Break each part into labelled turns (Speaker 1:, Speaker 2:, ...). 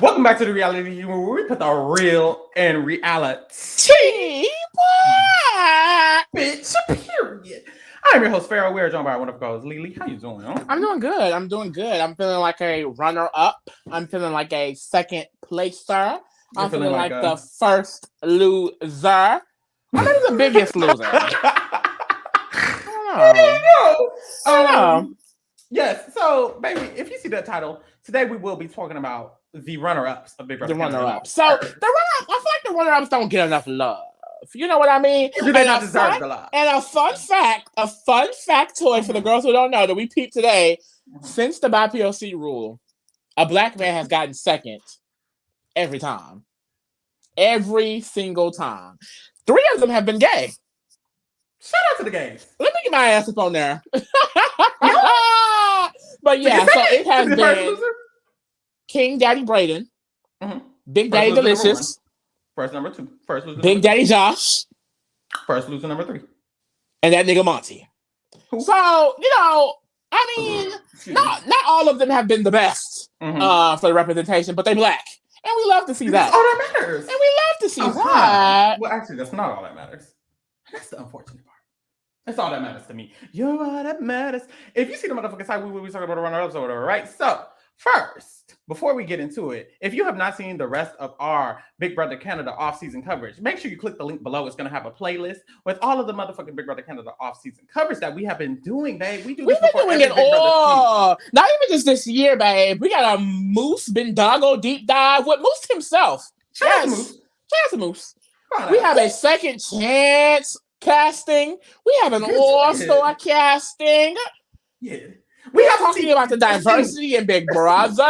Speaker 1: Welcome back to the reality humor where we put the real in reality. Bitch, period. I'm your host, Farrell. We're joined by our wonderful co-host, Lily. How you doing?
Speaker 2: I'm doing good. I'm feeling like a runner-up. I'm feeling like a second placer. I'm feeling like the first loser. I'm maybe the biggest loser.
Speaker 1: Yes, so baby, if you see that title, today we will be talking about the runner-ups of Big Brother.
Speaker 2: The runner-ups. So the runner-ups, I feel like the runner-ups don't get enough love. You know what I mean?
Speaker 1: Do they not deserve the love?
Speaker 2: And a fun factoid for the girls who don't know that we peeped today. Since the BIPOC rule, a black man has gotten second every time. Every single time. 3 of them have been gay.
Speaker 1: Shout out to the gays.
Speaker 2: Let me get my ass up on there. But yeah, so it has been King Daddy Braden, Big Daddy Delicious,
Speaker 1: first number 2, first loser,
Speaker 2: Big Daddy Josh,
Speaker 1: first loser number 3,
Speaker 2: and that nigga Monty. Cool. So I mean, not all of them have been the best for the representation, but they black, and we love to see that.
Speaker 1: That's all that matters.
Speaker 2: And we love to see that.
Speaker 1: Well, actually, that's not all that matters. That's the unfortunate part. That's all that matters to me. You're all that matters. If you see the motherfucking side, we will be talking about the runner-ups or whatever, right? So, first, before we get into it, if you have not seen the rest of our Big Brother Canada off-season coverage, make sure you click the link below. It's going to have a playlist with all of the motherfucking Big Brother Canada off-season coverage that we have been doing, babe. We've been doing it all.
Speaker 2: Not even just this year, babe. We got a Moose Bendago deep dive with Moose himself. Chance Moose. We have a second chance casting. We have an all-star casting.
Speaker 1: Yeah.
Speaker 2: We are talking about the diversity in Big Brother.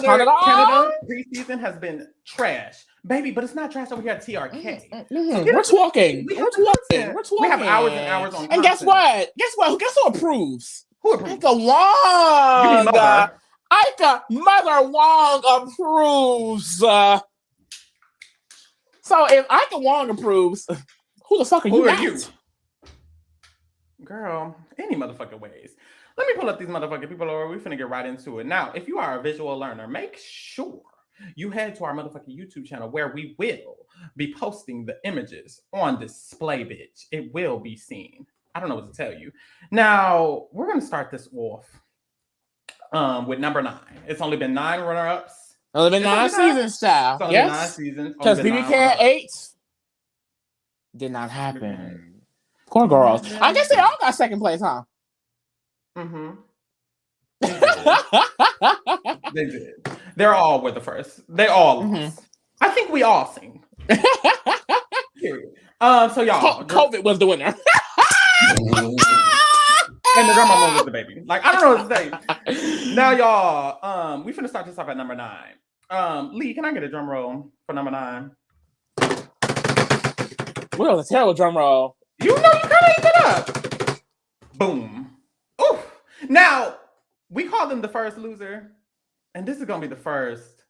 Speaker 1: Canada preseason has been trash, baby, but it's not trash over here at TRK.
Speaker 2: We're talking.
Speaker 1: We have hours and hours on.
Speaker 2: And guess what? Guess who approves?
Speaker 1: Who approves?
Speaker 2: Ika Wong. Ika Mother Wong approves. So if Ika Wong approves, who the fuck are you?
Speaker 1: Girl, any motherfucking ways. Let me pull up these motherfucking people or we finna get right into it. Now, if you are a visual learner, make sure you head to our motherfucking YouTube channel where we will be posting the images on display, bitch. It will be seen. I don't know what to tell you. Now, we're gonna start this off with number 9. It's only been 9 runner-ups.
Speaker 2: Only been 9 seasons, child.
Speaker 1: It's only 9 seasons.
Speaker 2: Because BBK 8 did not happen. Poor girls. I guess they all got second place, huh?
Speaker 1: They did. They're all were the first. They all lost. I think we all sing. Period. So y'all,
Speaker 2: COVID was the winner.
Speaker 1: And the grandma was the baby. Like, I don't know what to say. Now, y'all, we finna start this off at number 9. Lee, can I get a drum roll for number 9?
Speaker 2: Well, a terrible drum roll.
Speaker 1: You know you gotta eat it up. Boom. Ooh. Now, we call them the first loser, and this is gonna be the first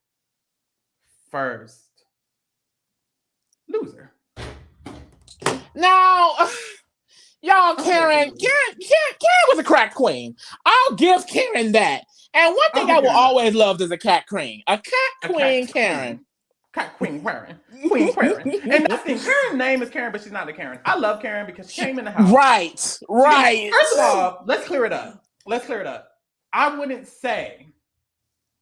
Speaker 1: loser.
Speaker 2: Now, y'all, Karen was a crack queen. I'll give Karen that. And one thing I will always love is a cat queen. A cat queen Karen.
Speaker 1: Cat Queen Karen. Queen Karen. And the thing, Karen's name is Karen, but she's not a Karen. I love Karen because she came in the house.
Speaker 2: Right.
Speaker 1: First of all, let's clear it up. I wouldn't say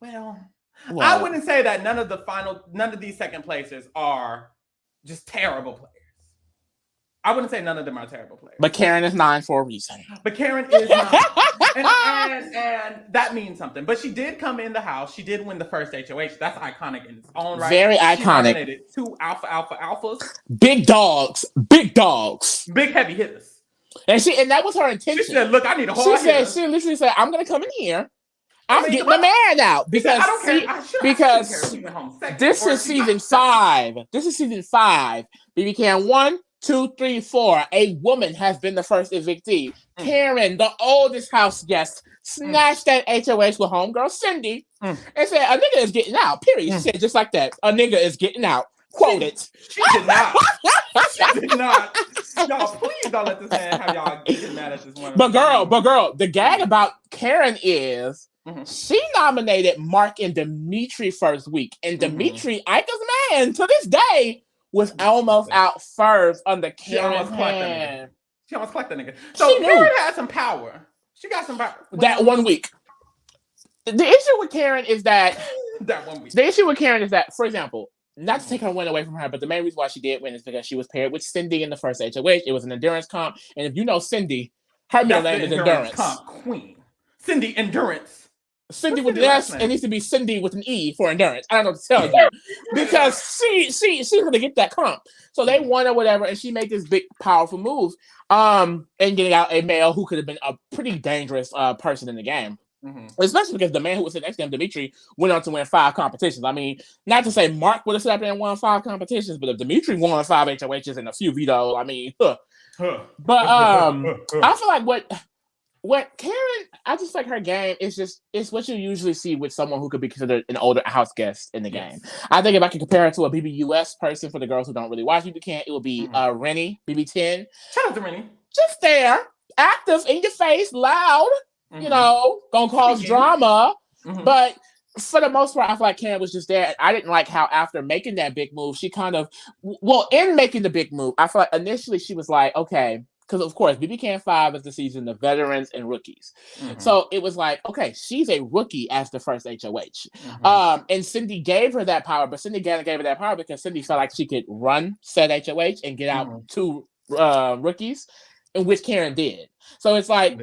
Speaker 1: that none of these second places are just terrible players. I wouldn't say none of them are terrible players.
Speaker 2: But Karen is 9 for a reason.
Speaker 1: But Karen is 9. and that means something. But she did come in the house. She did win the first HOH. That's iconic in its own right.
Speaker 2: Very iconic.
Speaker 1: She 2 alphas.
Speaker 2: Big dogs.
Speaker 1: Big heavy hitters.
Speaker 2: And that was her intention.
Speaker 1: She said, look, I need a hard hitter.
Speaker 2: She literally said, I'm going to come in here. I'm getting the man out. Because this is season 5. BB Can 1, 2, 3, 4. A woman has been the first evictee. Karen, the oldest house guest, snatched that HOH with homegirl Cindy and said, a nigga is getting out, period. She said just like that. A nigga is getting out. Quote it.
Speaker 1: She did not. Y'all, please don't let this man have y'all getting mad at this woman.
Speaker 2: But girl, the gag about Karen is She nominated Mark and Dimitri first week, and Dimitri, Ika's man, to this day, was almost out first under Karen's hand.
Speaker 1: She almost clacked that nigga. So Karen had some power. She got some power.
Speaker 2: That 1 week. The issue with Karen is that
Speaker 1: that 1 week.
Speaker 2: The issue with Karen is that, for example, not to take her win away from her, but the main reason why she did win is because she was paired with Cindy in the first HOH. It was an endurance comp, and if you know Cindy, her middle name is Endurance.
Speaker 1: Comp queen. Cindy Endurance.
Speaker 2: Cindy with an S, it needs to be Cindy with an E for endurance. I don't know what to tell you. Because she's gonna get that comp. So they won or whatever, and she made this big, powerful move. And getting out a male who could have been a pretty dangerous person in the game. Especially because the man who was sitting next to him, Dimitri, went on to win 5 competitions. I mean, not to say Mark would have sat up there and won 5 competitions, but if Dimitri won 5 HOHs and a few vetoes, I mean, But I feel like what Karen, I just like her game is what you usually see with someone who could be considered an older house guest in the game. I think if I could compare it to a BBUS person for the girls who don't really watch BB it would be Rennie, BB10.
Speaker 1: Shout out to Rennie.
Speaker 2: Just there, active, in your face, loud, you know, gonna cause drama. But for the most part, I feel like Karen was just there. I didn't like how after making that big move, she kind of, in making the big move, I feel like initially she was like, okay, because of course, BB Can 5 is the season of veterans and rookies. So it was like, okay, she's a rookie as the first HOH. And Cindy gave her that power, but Cindy gave her that power because Cindy felt like she could run said HOH and get out 2 rookies, in which Karen did. So it's like,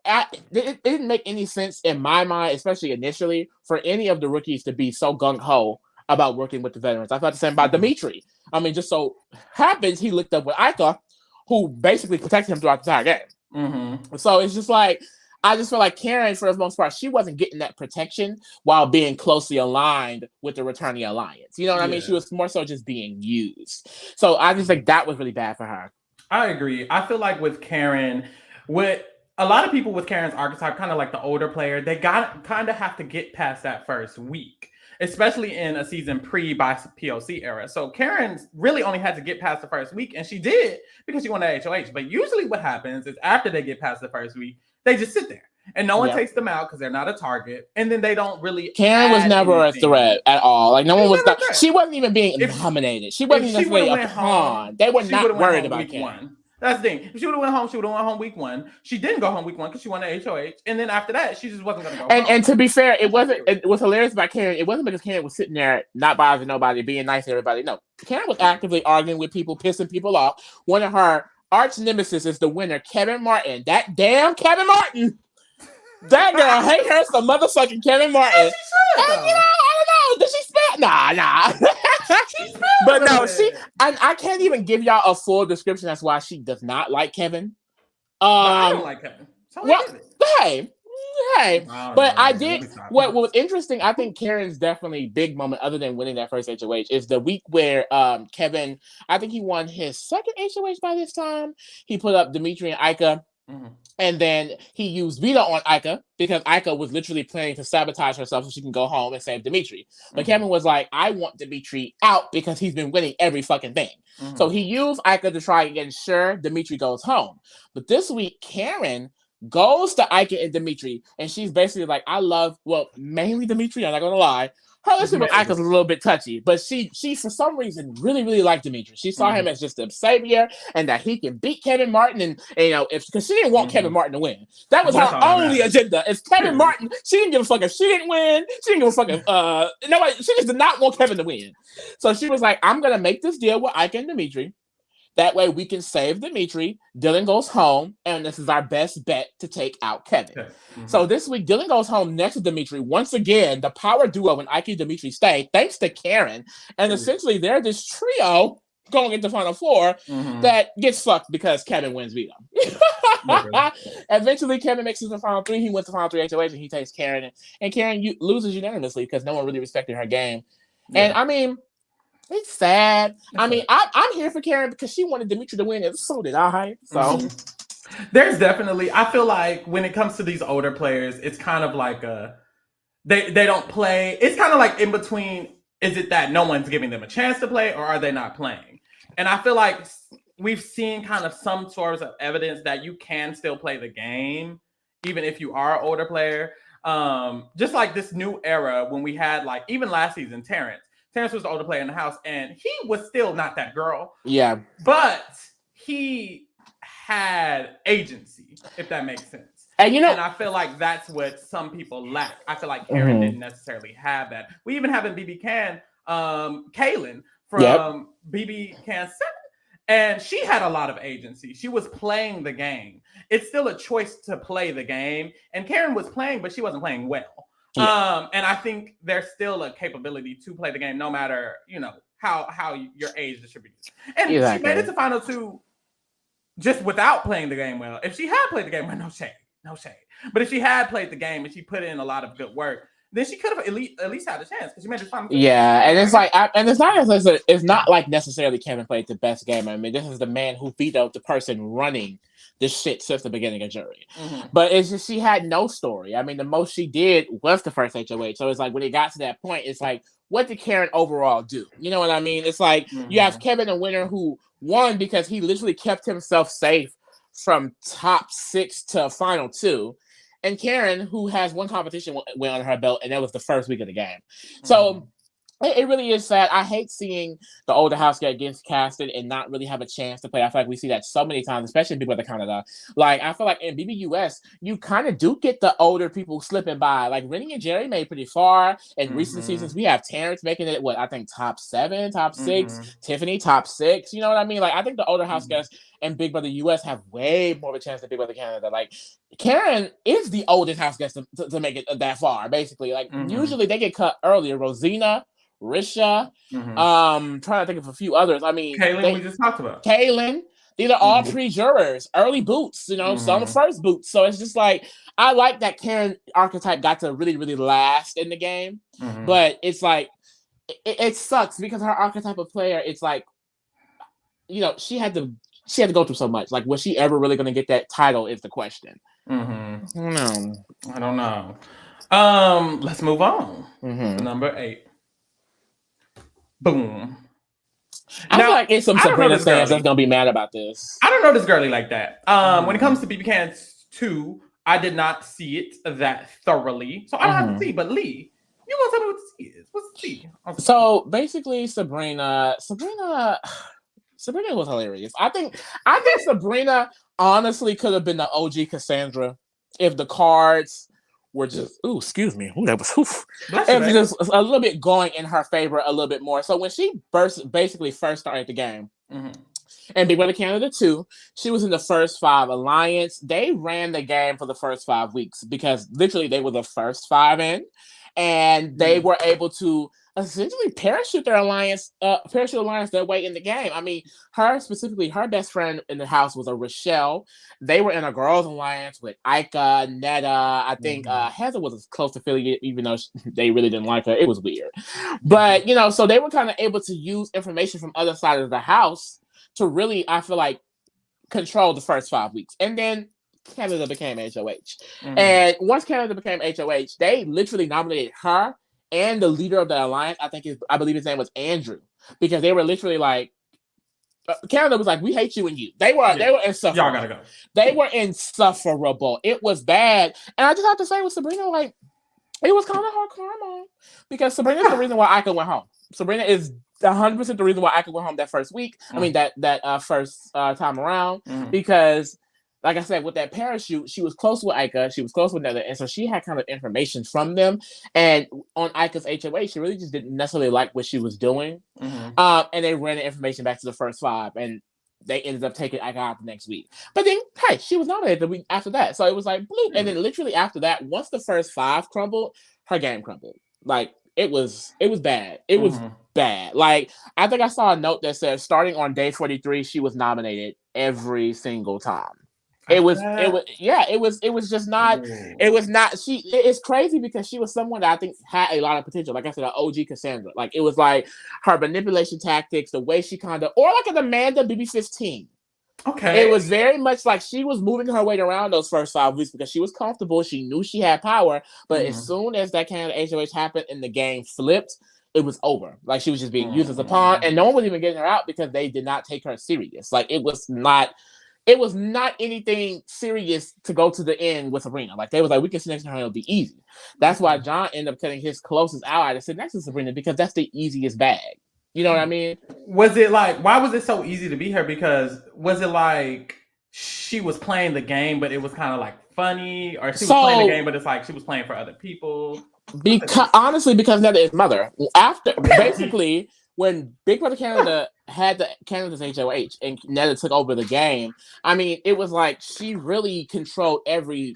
Speaker 2: it didn't make any sense in my mind, especially initially, for any of the rookies to be so gung-ho about working with the veterans. I thought the same about Dimitri. I mean, just so happens he linked up with Ika, who basically protected him throughout the entire game. So it's just like, I just feel like Karen, for the most part, she wasn't getting that protection while being closely aligned with the returning alliance. You know what I mean? She was more so just being used. So I just think that was really bad for her.
Speaker 1: I agree. I feel like with Karen, with a lot of people with Karen's archetype, kind of like the older player, they kind of have to get past that first week, especially in a season by POC era. So Karen really only had to get past the first week, and she did because she won the HOH. But usually what happens is after they get past the first week, they just sit there. And no one takes them out because they're not a target. And then they don't really.
Speaker 2: Karen was never a threat at all. Like, no one was. She wasn't even being nominated. She wasn't necessarily a pawn. They were not worried about Karen.
Speaker 1: That's the thing. If she would have went home, she would have went home week 1. She didn't go home week 1 because she won the HOH. And then after that, she just wasn't going to go home.
Speaker 2: And to be fair, it was hilarious about Karen. It wasn't because Karen was sitting there not bothering nobody, being nice to everybody. No. Karen was actively arguing with people, pissing people off. One of her arch nemesis is the winner, Kevin Martin. That damn Kevin Martin. That girl hate her some motherfucking Kevin Martin. And, I don't know. Did she spell? Nah. But no, I can't even give y'all a full description as why she does not like Kevin.
Speaker 1: I don't like Kevin. So
Speaker 2: hey. But I did. What was interesting, I think Karen's definitely big moment, other than winning that first HOH, is the week where Kevin, I think he won his second HOH by this time. He put up Dimitri and Ika. And then he used veto on Ika because Ika was literally planning to sabotage herself so she can go home and save Dimitri. But Kevin was like, I want Dimitri out because he's been winning every fucking thing. So he used Ika to try and ensure Dimitri goes home. But this week, Karen goes to Ika and Dimitri, and she's basically like, mainly Dimitri, I'm not going to lie. Her relationship with Ika's a little bit touchy, but she for some reason really, really liked Dimitri. She saw him as just a savior and that he can beat Kevin Martin, and you know, because she didn't want Kevin Martin to win. That was her only agenda. It's Kevin Martin. She didn't give a fuck if she didn't win. She didn't give a fuck if nobody. She just did not want Kevin to win. So she was like, I'm gonna make this deal with Ika and Dimitri. That way we can save Dimitri. Dylan goes home, and this is our best bet to take out Kevin. So this week, Dylan goes home next to Dimitri. Once again, the power duo when Ike and Dimitri stay, thanks to Karen. And essentially, they're this trio going into Final Four that gets fucked because Kevin wins veto. Eventually, Kevin makes it to the Final 3. He wins the Final 3 HOH, and he takes Karen. And Karen loses unanimously because no one really respected her game. And I mean, it's sad. I mean, I'm here for Karen because she wanted Dimitri to win, and so did I. So
Speaker 1: there's definitely, I feel like when it comes to these older players, it's kind of like they don't play. It's kind of like in between. Is it that no one's giving them a chance to play, or are they not playing? And I feel like we've seen kind of some sorts of evidence that you can still play the game, even if you are an older player. just like this new era when we had like even last season, Terrence was the older player in the house, and he was still not that girl.
Speaker 2: Yeah.
Speaker 1: But he had agency, if that makes sense.
Speaker 2: And
Speaker 1: I feel like that's what some people lack. I feel like Karen didn't necessarily have that. We even have in BB Can, Kaylin from BB Can 7. And she had a lot of agency. She was playing the game. It's still a choice to play the game. And Karen was playing, but she wasn't playing well. Yeah. And I think there's still a capability to play the game, no matter, how your age distributes. And she made it to Final 2 just without playing the game well. If she had played the game well, no shade. But if she had played the game and she put in a lot of good work, then she could have at least had a chance because she made it Final 2.
Speaker 2: Yeah, and it's like, it's not like necessarily Kevin played the best game. I mean, this is the man who vetoed the person running this shit since the beginning of Jury. But it's just she had no story. I mean, the most she did was the first HOH. So it's like when it got to that point, it's like, what did Karen overall do? You know what I mean? It's like you have Kevin, a winner who won because he literally kept himself safe from top 6 to Final 2. And Karen, who has one competition win on her belt, and that was the first week of the game. So it really is sad. I hate seeing the older house get against casted and not really have a chance to play. I feel like we see that so many times, especially in Big Brother Canada. Like, I feel like in BBUS, you kind of do get the older people slipping by. Like, Rennie and Jerry made pretty far. In recent seasons, we have Terrence making it, I think top 7, top 6. Tiffany, top 6. You know what I mean? Like, I think the older house guests and Big Brother US have way more of a chance than Big Brother Canada. Like, Karen is the oldest house guest to make it that far, basically. Like, usually they get cut earlier. Rosina, Risha, trying to think of a few others. I mean,
Speaker 1: Kaylin, we just talked about.
Speaker 2: Kaylin, these are all pre-jurors, early boots, some first boots. So it's just like, I like that Karen archetype got to really, really last in the game. But it's like, it sucks because her archetype of player, it's like, she had to go through so much. Like, was she ever really going to get that title is the question.
Speaker 1: I don't know. Let's move on to number 8. Boom.
Speaker 2: I feel like it's some Sabrina fans that's gonna be mad about this.
Speaker 1: I don't know this girly like that. When it comes to BB Can 2, I did not see it that thoroughly, so I don't have to see. But Lee, you gonna tell me what the C is? What's the C?
Speaker 2: So basically, Sabrina was hilarious. I think Sabrina honestly could have been the OG Cassandra if the cards were just, that was just a little bit going in her favor a little bit more. So when she basically first started the game, and Big Brother Canada 2, she was in the first 5 alliance. They ran the game for the first 5 weeks because literally they were the first 5 in, and they were able to essentially parachute alliance their way in the game. I mean, her best friend in the house was a Rochelle. They were in a girls' alliance with Ika, Netta. I think Heather was a close affiliate, even though they really didn't like her. It was weird. But, so they were kind of able to use information from other side of the house to really, I feel like, control the first 5 weeks. And then Canada became HOH. And once Canada became HOH, they literally nominated her and the leader of the alliance, I believe his name was Andrew, because they were literally like, Canada was like, we hate you and you. They were insufferable.
Speaker 1: Y'all gotta go.
Speaker 2: They were insufferable. It was bad. And I just have to say with Sabrina, like, it was kind of her karma. Because Sabrina's the reason why Ika went home. Sabrina is 100% the reason why Ika went home that first week. I mean, that first time around. Because, like I said, with that parachute, she was close with Ika, she was close with Netta, and so she had kind of information from them. And on Ika's HOA, she really just didn't necessarily like what she was doing. And they ran the information back to the first 5, and they ended up taking Ika out the next week. But then, hey, she was nominated the week after that. So it was like, bloop. And then literally after that, once the first 5 crumbled, her game crumbled. Like, it was bad. It was bad. Like, I think I saw a note that said starting on day 43, she was nominated every single time. It was just not. It was not. It's crazy because she was someone that I think had a lot of potential. Like I said, an OG Cassandra. Like, it was like her manipulation tactics, the way she or like an Amanda BB15.
Speaker 1: Okay.
Speaker 2: It was very much like she was moving her weight around those first 5 weeks because she was comfortable. She knew she had power, but as soon as that kind of HOH happened and the game flipped, it was over. Like, she was just being used as a pawn, and no one was even getting her out because they did not take her serious. Like, it was not. it was not anything serious to go to the end with Sabrina. Like, they was like, we can sit next to her and it'll be easy. That's why John ended up telling his closest ally to sit next to Sabrina, because that's the easiest bag. You know what I mean?
Speaker 1: Was it like, why was it so easy to be her? Because was it like she was playing the game, but it was kind of like funny, or she was playing the game, but it's like she was playing for other people?
Speaker 2: Honestly, because Netta is mother. After basically, when Big Brother Canada had the Canada's HOH and Netta took over the game, I mean, it was like she really controlled every,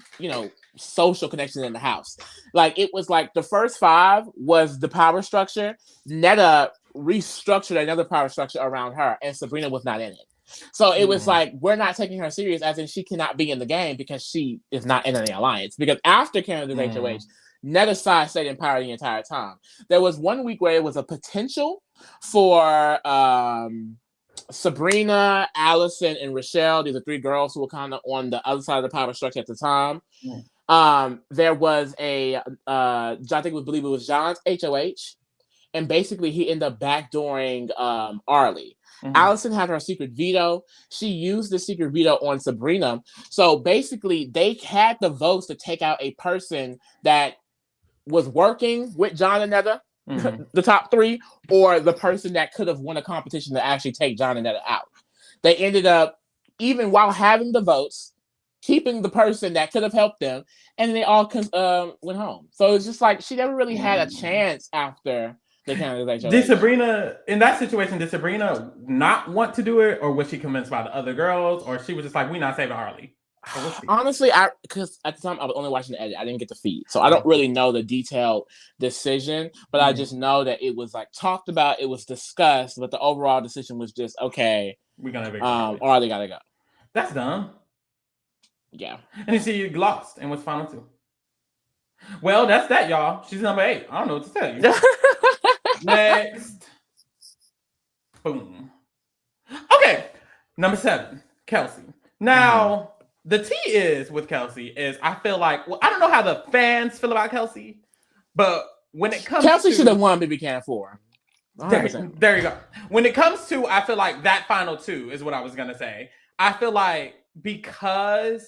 Speaker 2: social connection in the house. Like, it was like the first 5 was the power structure. Netta restructured another power structure around her, and Sabrina was not in it. So it was like, we're not taking her serious, as in she cannot be in the game because she is not in any alliance. Because after Canada's HOH, Netta's side stayed in power the entire time. There was one week where it was a potential for Sabrina, Allison, and Rochelle. These are 3 girls who were kind of on the other side of the power structure at the time. There was I believe it was John's HOH, and basically he ended up backdooring Arlie. Allison had her secret veto. She used the secret veto on Sabrina. So basically, they had the votes to take out a person that was working with John and Netta, the top 3, or the person that could have won a competition to actually take John and Netta out. They ended up, even while having the votes, keeping the person that could have helped them, and they all went home. So it's just like, she never really had a chance after the Canada's HOH.
Speaker 1: Did Sabrina, in that situation, did Sabrina not want to do it, or was she convinced by the other girls, or she was just like, we're not saving Arlie?
Speaker 2: Honestly, because at the time I was only watching the edit, I didn't get the feed, so I don't really know the detailed decision. But I just know that it was like talked about, it was discussed, but the overall decision was just, okay,
Speaker 1: we're gonna
Speaker 2: Arlie gotta go.
Speaker 1: That's dumb.
Speaker 2: Yeah,
Speaker 1: and you see, you lost and was final 2. Well, that's that, y'all. She's number 8. I don't know what to tell you. Next. Boom. Okay. Number 7, Kelsey. Now, the T is with Kelsey is, I feel like, well, I don't know how the fans feel about Kelsey, but when it comes
Speaker 2: Kelsey
Speaker 1: to...
Speaker 2: should have won BB Can 4.
Speaker 1: There you go. When it comes to, I feel like that final 2 is what I was going to say. I feel like, because,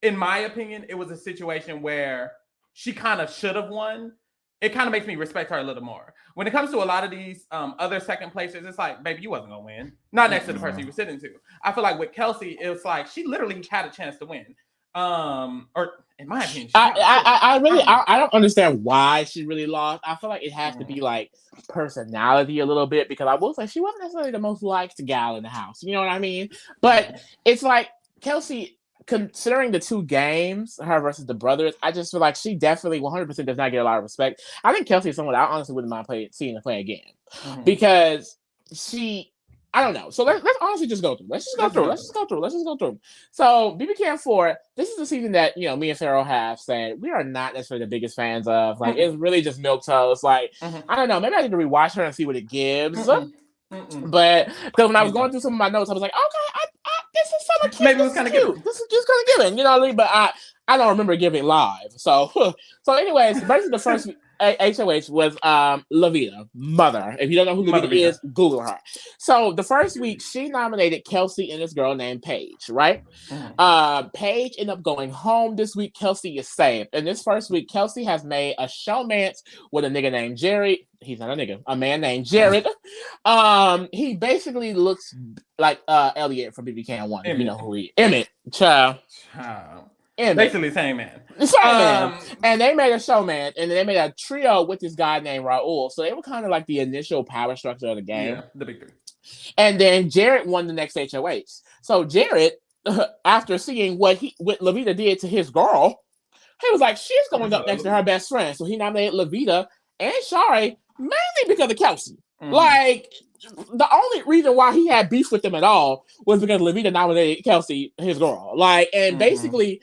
Speaker 1: in my opinion, it was a situation where she kind of should have won, it kind of makes me respect her a little more. When it comes to a lot of these other second places, it's like, baby, you wasn't going to win. Not next to the person you were sitting to. I feel like with Kelsey, it was like, she literally had a chance to win. Or in my opinion,
Speaker 2: I don't understand why she really lost. I feel like it has to be like personality a little bit, because I will say she wasn't necessarily the most liked gal in the house. You know what I mean? But it's like, Kelsey, considering the 2 games, her versus the brothers, I just feel like she definitely 100% does not get a lot of respect. I think Kelsey is someone I honestly wouldn't mind seeing her play again, because I don't know. So let's honestly just go through. Let's just go through. So BB Can 4, this is the season that, me and Farrell have said we are not necessarily the biggest fans of. Like, it's really just milquetoast. Like, I don't know. Maybe I need to rewatch her and see what it gives. But because when I was going through some of my notes, I was like, okay, this is so cute.
Speaker 1: Maybe it was kind of cute.
Speaker 2: This is just kind of given, you know what I mean? But I don't remember giving live. So anyways, basically the first HOH was Lavita, mother. If you don't know who Lavita is, Google her. So the first week, she nominated Kelsey and this girl named Paige, right? Paige ended up going home this week. Kelsey is saved. And this first week, Kelsey has made a showmance with a nigga named Jerry. He's not a nigga, a man named Jared. He basically looks like Elliot from BB Can 1. If you know who he is. Emmett, child. Emmett.
Speaker 1: Basically same man.
Speaker 2: Man. And they made a showman, and they made a trio with this guy named Raul. So they were kind of like the initial power structure of the game.
Speaker 1: Yeah, the big 3.
Speaker 2: And then Jared won the next HOH. So Jared, after seeing what Lavita did to his girl, he was like, she's going up next to her best friend. So he nominated Lavita and Shari, mainly because of Kelsey. Like, the only reason why he had beef with them at all was because Lavita nominated Kelsey, his girl. Like, and basically,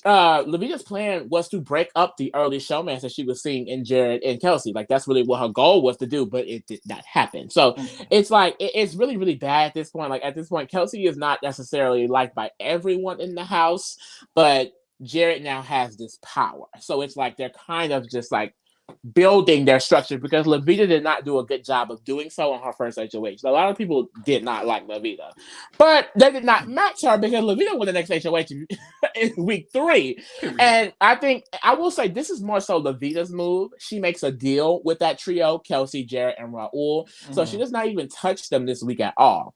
Speaker 2: Lavita's plan was to break up the early showmance that she was seeing in Jared and Kelsey. Like, that's really what her goal was to do, but it did not happen. So it's like, it's really, really bad at this point. Like, at this point, Kelsey is not necessarily liked by everyone in the house, but Jared now has this power. So it's like, they're kind of just like building their structure because Levita did not do a good job of doing so on her first HOH. A lot of people did not like Levita, but they did not match her because Levita won the next HOH in week 3. And I think I will say this is more so Levita's move. She makes a deal with that trio, Kelsey, Jarrett, and Raul. So she does not even touch them this week at all.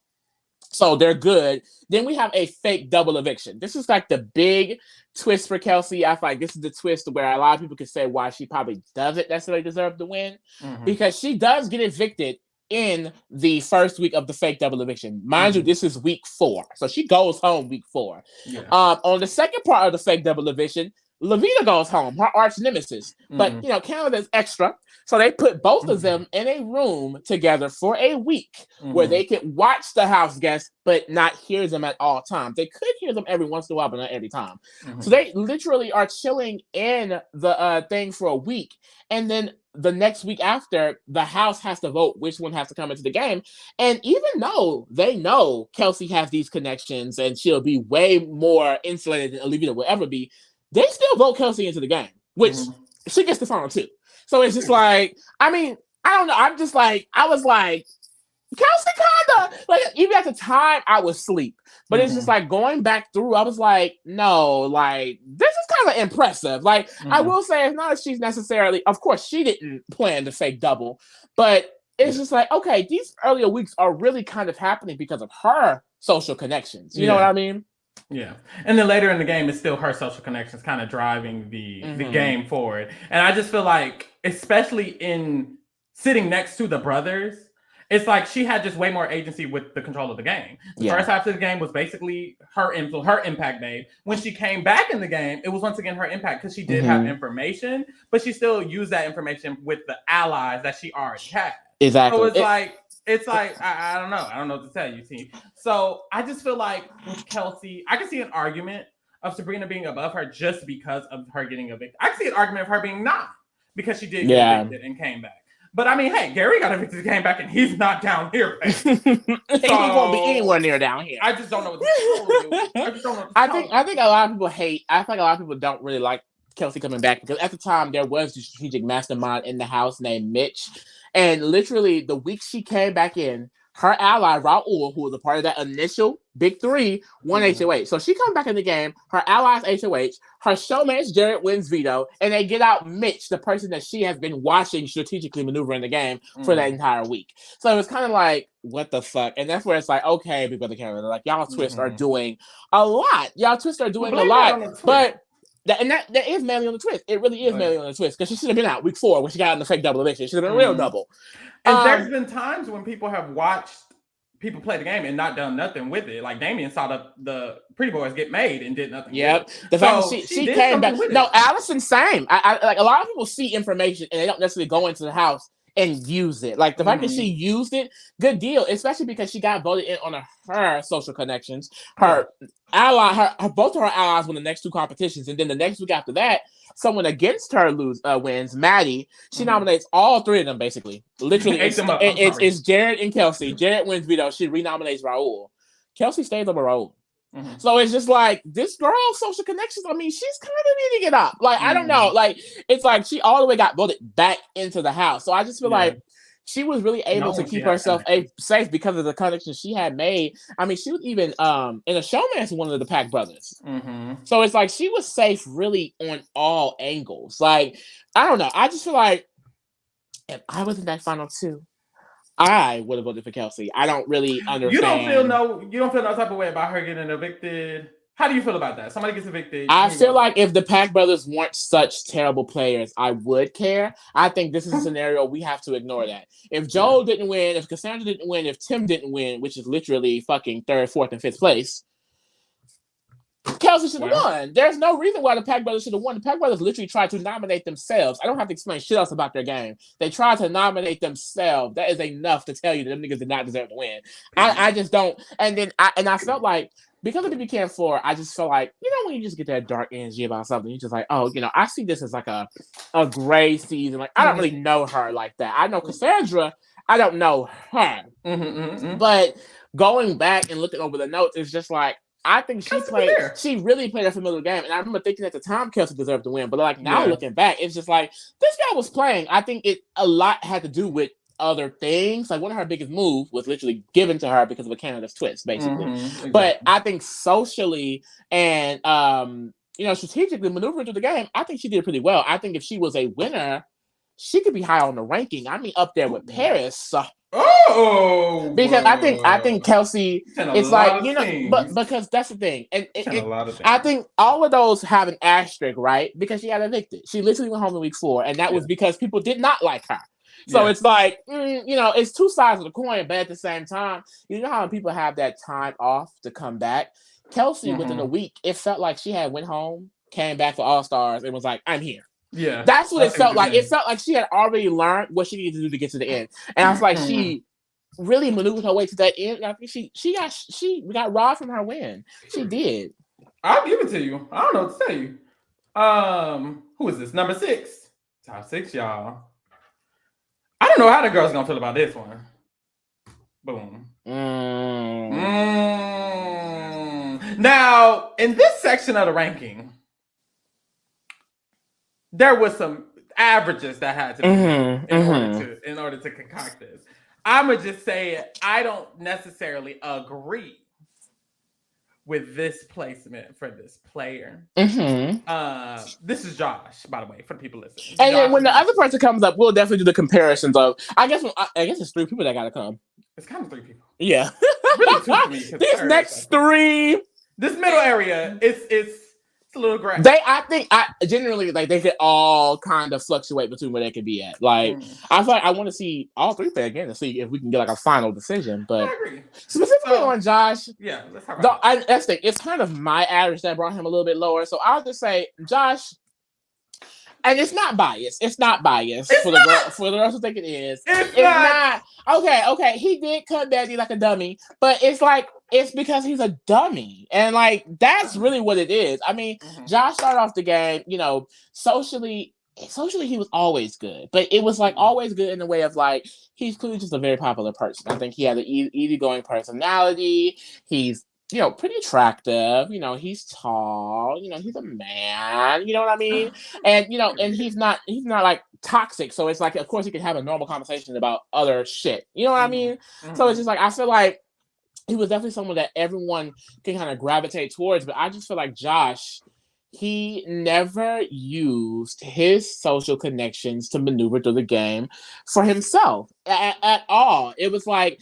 Speaker 2: So they're good. Then we have a fake double eviction. This is like the big twist for Kelsey. I feel like this is the twist where a lot of people could say why she probably doesn't necessarily deserve to win. Because she does get evicted in the first week of the fake double eviction. Mind you, this is week 4. So she goes home week 4. Yeah. On the second part of the fake double eviction, Levita goes home, her arch nemesis. But, you know, Canada's extra. So they put both of them in a room together for a week where they could watch the house guests, but not hear them at all times. They could hear them every once in a while, but not every time. So they literally are chilling in the thing for a week. And then the next week after, the house has to vote which one has to come into the game. And even though they know Kelsey has these connections and she'll be way more insulated than Olivia will ever be, they still vote Kelsey into the game, which she gets the final 2. So it's just like, I mean, I don't know. I'm just like, I was like, Kelsey kinda, like, even at the time I was asleep, but it's just like going back through, I was like, no, like, this is kind of impressive. Like, I will say it's not that she's necessarily, of course, she didn't plan the fake double, but it's just like, okay, these earlier weeks are really kind of happening because of her social connections. You know what I mean?
Speaker 1: Yeah. And then later in the game, it's still her social connections kind of driving the game forward. And I just feel like, especially in sitting next to the brothers, it's like she had just way more agency with the control of the game. The first half of the game was basically her influence, her impact made. When she came back in the game, it was once again her impact because she did have information, but she still used that information with the allies that she already had.
Speaker 2: Exactly.
Speaker 1: So it's like I don't know. I don't know what to tell you, team. So I just feel like with Kelsey, I can see an argument of Sabrina being above her just because of her getting evicted. I can see an argument of her being not because she did get evicted and came back. But I mean, hey, Gary got evicted, came back, and he's not down here.
Speaker 2: He won't be anywhere near down here.
Speaker 1: I just don't know what to tell you. I just don't know.
Speaker 2: I think a lot of people hate. I think a lot of people don't really like Kelsey coming back because at the time there was a strategic mastermind in the house named Mitch. And literally, the week she came back in, her ally, Raul, who was a part of that initial Big 3, won HOH. So she comes back in the game, her allies HOH, her showmates Jarrett wins veto, and they get out Mitch, the person that she has been watching strategically maneuver in the game for that entire week. So it was kind of like, what the fuck? And that's where it's like, okay, people of Canada, like, y'all Twist are doing a lot. Y'all Twist are doing a lot. But that is mainly on the twist. It really is mainly on the twist because she should have been out week 4 when she got in the fake double eviction. She should have been a real double.
Speaker 1: And there's been times when people have watched people play the game and not done nothing with it. Like Damien saw the Pretty Boys get made and did nothing.
Speaker 2: Yep. The fact that she came back. No, Allison, same. I like a lot of people see information and they don't necessarily go into the house and use it. Like the fact that she used it, good deal, especially because she got voted in on her social connections. Her ally, both of her allies won the next 2 competitions, and then the next week after that, someone against her wins, Maddie. She nominates all 3 of them basically. Literally, it's Jarrett and Kelsey. Jarrett wins veto. She renominates Raul. Kelsey stays over Raul. So it's just like this girl social connections. I mean, she's kind of eating it up. Like I don't know. Like it's like she all the way got voted back into the house. So I just feel like she was really able to keep herself safe because of the connections she had made. I mean, she was even in a showman's one of the Pack brothers. So it's like she was safe really on all angles. Like I don't know. I just feel like if I was in that final 2. I would have voted for Kelsey. I don't really understand.
Speaker 1: You don't feel no type of way about her getting evicted. How do you feel about that? Somebody gets evicted.
Speaker 2: I feel like if the Pack brothers weren't such terrible players, I would care. I think this is a scenario we have to ignore that. If Joel didn't win, if Cassandra didn't win, if Tim didn't win, which is literally fucking 3rd, 4th, and 5th place, Kelsey should have won. There's no reason why the Pack brothers should have won. The Pack brothers literally tried to nominate themselves. I don't have to explain shit else about their game. They tried to nominate themselves. That is enough to tell you that them niggas did not deserve to win. I just don't. And then I felt like because of the BBCAM 4, I just felt like, you know, when you just get that dark energy about something, you're just like, oh, you know, I see this as like a gray season. Like I don't really know her like that. I know Cassandra. I don't know her. But going back and looking over the notes, it's just like, I think
Speaker 1: Kelsey
Speaker 2: she really played a familiar game. And I remember thinking at the time Kelsey deserved to win. But like now
Speaker 1: Yeah.
Speaker 2: looking back, it's just like this guy was playing. I think a lot had to do with other things. Like one of her biggest moves was literally given to her because of a Canada's twist, basically.
Speaker 1: Exactly.
Speaker 2: But I think socially and strategically maneuvering through the game, I think she did pretty well. I think if she was a winner, she could be high on the ranking. I mean, up there with Paris. Because I think Kelsey, it's like but because that's the thing, and I think all of those have an asterisk, right? Because she got evicted. She literally went home in week 4, and that was because people did not like her. So it's like it's two sides of the coin, but at the same time, you know how people have that time off to come back. Kelsey, within a week, it felt like she had went home, came back for All Stars, and was like, "I'm here."
Speaker 1: Yeah,
Speaker 2: that's what it felt like. It felt like she had already learned what she needed to do to get to the end, and I was like, she really maneuvered her way to that end. And I think she got robbed from her win. She did.
Speaker 1: I'll give it to you. I don't know what to tell you. Who is this? Number 6. Top 6, y'all. I don't know how the girl's gonna feel about this one. Boom. Now, in this section of the ranking, there was some averages that had to be in order to concoct this. I'm gonna just say I don't necessarily agree with this placement for this player. This is Josh, by the way, for the people listening.
Speaker 2: And then when the other person comes up, we'll definitely do the comparisons of. I guess it's 3 people that gotta come.
Speaker 1: It's kind of 3 people.
Speaker 2: Yeah.
Speaker 1: Really 2 for me.
Speaker 2: These next 3.
Speaker 1: This middle area, it's a little gray.
Speaker 2: I think generally like they could all kind of fluctuate between where they could be at. Like I feel like I want to see all 3 play again to see if we can get like a final decision. But
Speaker 1: I agree.
Speaker 2: Specifically on Josh,
Speaker 1: yeah, let's talk about
Speaker 2: that's the thing. It's kind of my average that brought him a little bit lower. So I'll just say Josh. And it's not biased. It's not biased for the girls who think it is.
Speaker 1: It's not.
Speaker 2: Okay. He did cut Betty like a dummy, but it's because he's a dummy, and like that's really what it is. I mean, Josh started off the game, socially he was always good, but it was like always good in the way of like he's clearly just a very popular person. I think he had an easygoing personality. He's pretty attractive. He's tall. He's a man. You know what I mean? And and he's not like toxic. So it's like, of course, he can have a normal conversation about other shit. You know what I mean? So it's just like I feel like he was definitely someone that everyone can kind of gravitate towards. But I just feel like Josh, he never used his social connections to maneuver through the game for himself at all. It was like,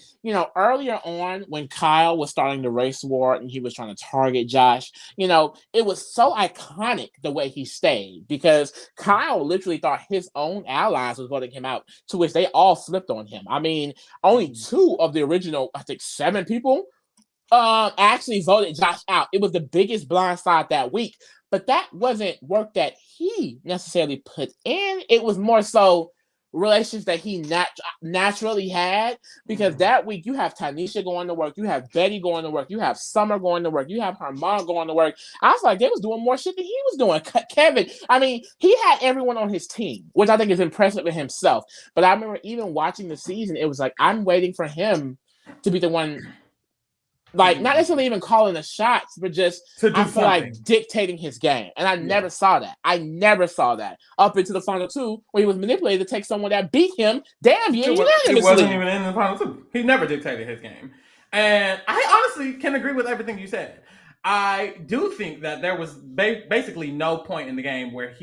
Speaker 2: earlier on when Kyle was starting the race war and he was trying to target Josh, it was so iconic the way he stayed because Kyle literally thought his own allies was voting him out, to which they all flipped on him. I mean, only 2 of the original, I think 7 people actually voted Josh out. It was the biggest blindside that week. But that wasn't work that he necessarily put in. It was more so relations that he naturally had. Because that week you have Tanisha going to work, you have Betty going to work, you have Summer going to work, you have her mom going to work. I was like, they was doing more shit than he was doing. Kevin, I mean, he had everyone on his team, which I think is impressive in himself. But I remember even watching the season, it was like, I'm waiting for him to be the one. Like, not necessarily even calling the shots, but just, I feel like, dictating his game. And I never saw that. Up into the final 2, where he was manipulated to take someone that beat him unanimously.
Speaker 1: It wasn't even in the final 2. He never dictated his game. And I honestly can agree with everything you said. I do think that there was basically no point in the game where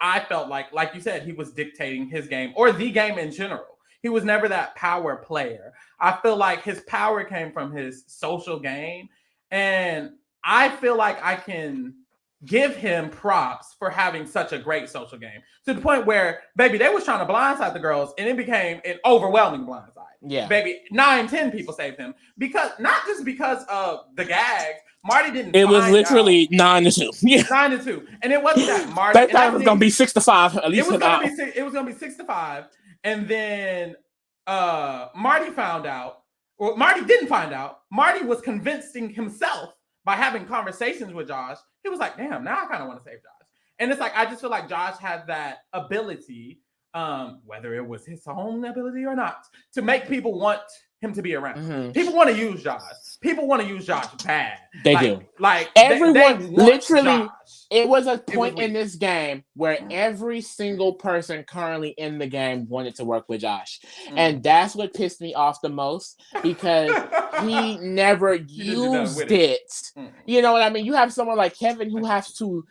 Speaker 1: I felt like you said, he was dictating his game or the game in general. He was never that power player. I feel like his power came from his social game. And I feel like I can give him props for having such a great social game. To the point where, baby, they was trying to blindside the girls and it became an overwhelming blindside.
Speaker 2: Yeah.
Speaker 1: Baby, 9-10 people saved him. Not just because of the gags. Marty didn't.
Speaker 2: It was literally 9-2. Yeah,
Speaker 1: 9-2, and it wasn't that Marty.
Speaker 2: That time was gonna be 6-5. At least
Speaker 1: it was gonna be 6-5, and then Marty found out. Well, Marty didn't find out. Marty was convincing himself by having conversations with Josh. He was like, "Damn, now I kind of want to save Josh." And it's like I just feel like Josh had that ability, whether it was his own ability or not, to make people want him to be around.
Speaker 2: Mm-hmm.
Speaker 1: People want to use Josh. People want to use Josh bad.
Speaker 2: They do.
Speaker 1: Like
Speaker 2: everyone,
Speaker 1: they
Speaker 2: literally,
Speaker 1: Josh.
Speaker 2: it was a point in this game where every single person currently in the game wanted to work with Josh. And that's what pissed me off the most, because he never used it. You know what I mean? You have someone like Kevin who has to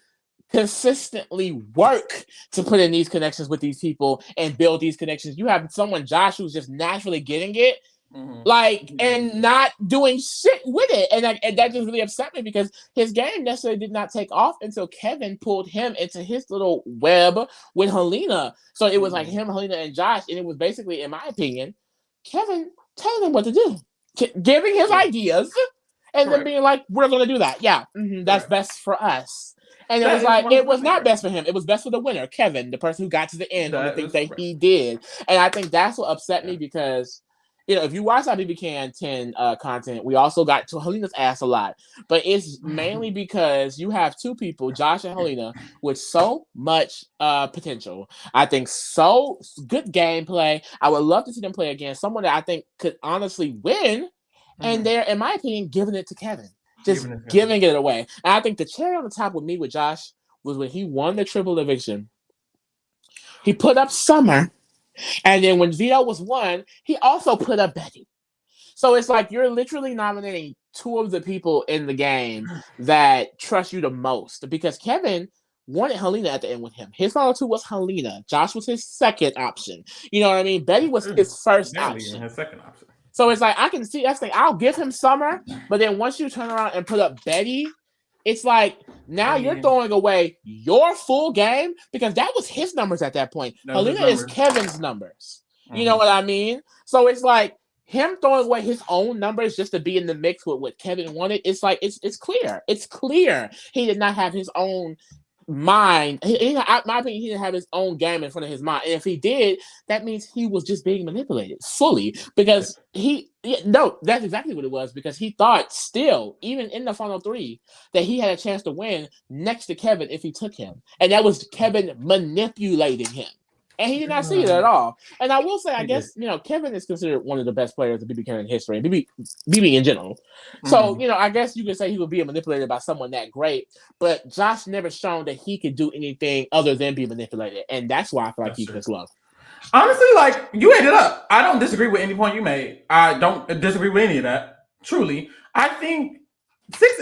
Speaker 2: consistently work to put in these connections with these people and build these connections. You have someone, Josh, who's just naturally getting it, and not doing shit with it. And that just really upset me, because his game necessarily did not take off until Kevin pulled him into his little web with Helena. So it was like him, Helena, and Josh. And it was basically, in my opinion, Kevin telling him what to do, giving his ideas, and then being like, we're going to do that. Yeah, that's best for us. And it was like, it was not best for him. It was best for the winner, Kevin, the person who got to the end on the things that he did. And I think that's what upset me, because, you know, if you watch our BB Can 10 content, we also got to Helena's ass a lot. But it's mainly because you have two people, Josh and Helena, with so much potential. I think so good gameplay. I would love to see them play again. Someone that I think could honestly win. And they're, in my opinion, giving it to Kevin. Just giving it away. And I think the cherry on the top with me with Josh was when he won the triple eviction. He put up Summer. And then when Vito was won, he also put up Betty. So it's like you're literally nominating two of the people in the game that trust you the most. Because Kevin wanted Helena at the end with him. His final two was Helena. Josh was his second option. You know what I mean? Betty was his first option.
Speaker 1: His second option.
Speaker 2: So it's like, I can see that's the thing. I'll give him Summer, but then once you turn around and put up Betty, it's like now you're throwing away your full game, because that was his numbers at that point. Helena is Kevin's numbers. You know what I mean? So it's like him throwing away his own numbers just to be in the mix with what Kevin wanted. It's like it's clear. It's clear he did not have his own mind. In my opinion, he didn't have his own game in front of his mind. And if he did, that means he was just being manipulated fully, because that's exactly what it was, because he thought still, even in the final three, that he had a chance to win next to Kevin if he took him. And that was Kevin manipulating him. And he did not see it at all. And I will say, I guess, you know, Kevin is considered one of the best players of BB Can in history, and BB in general. So, you know, I guess you could say he would be manipulated by someone that great, but Josh never shown that he could do anything other than be manipulated. And that's why I feel like he's this low.
Speaker 1: Honestly, like, you ate it up. I don't disagree with any point you made. I don't disagree with any of that. Truly. I think this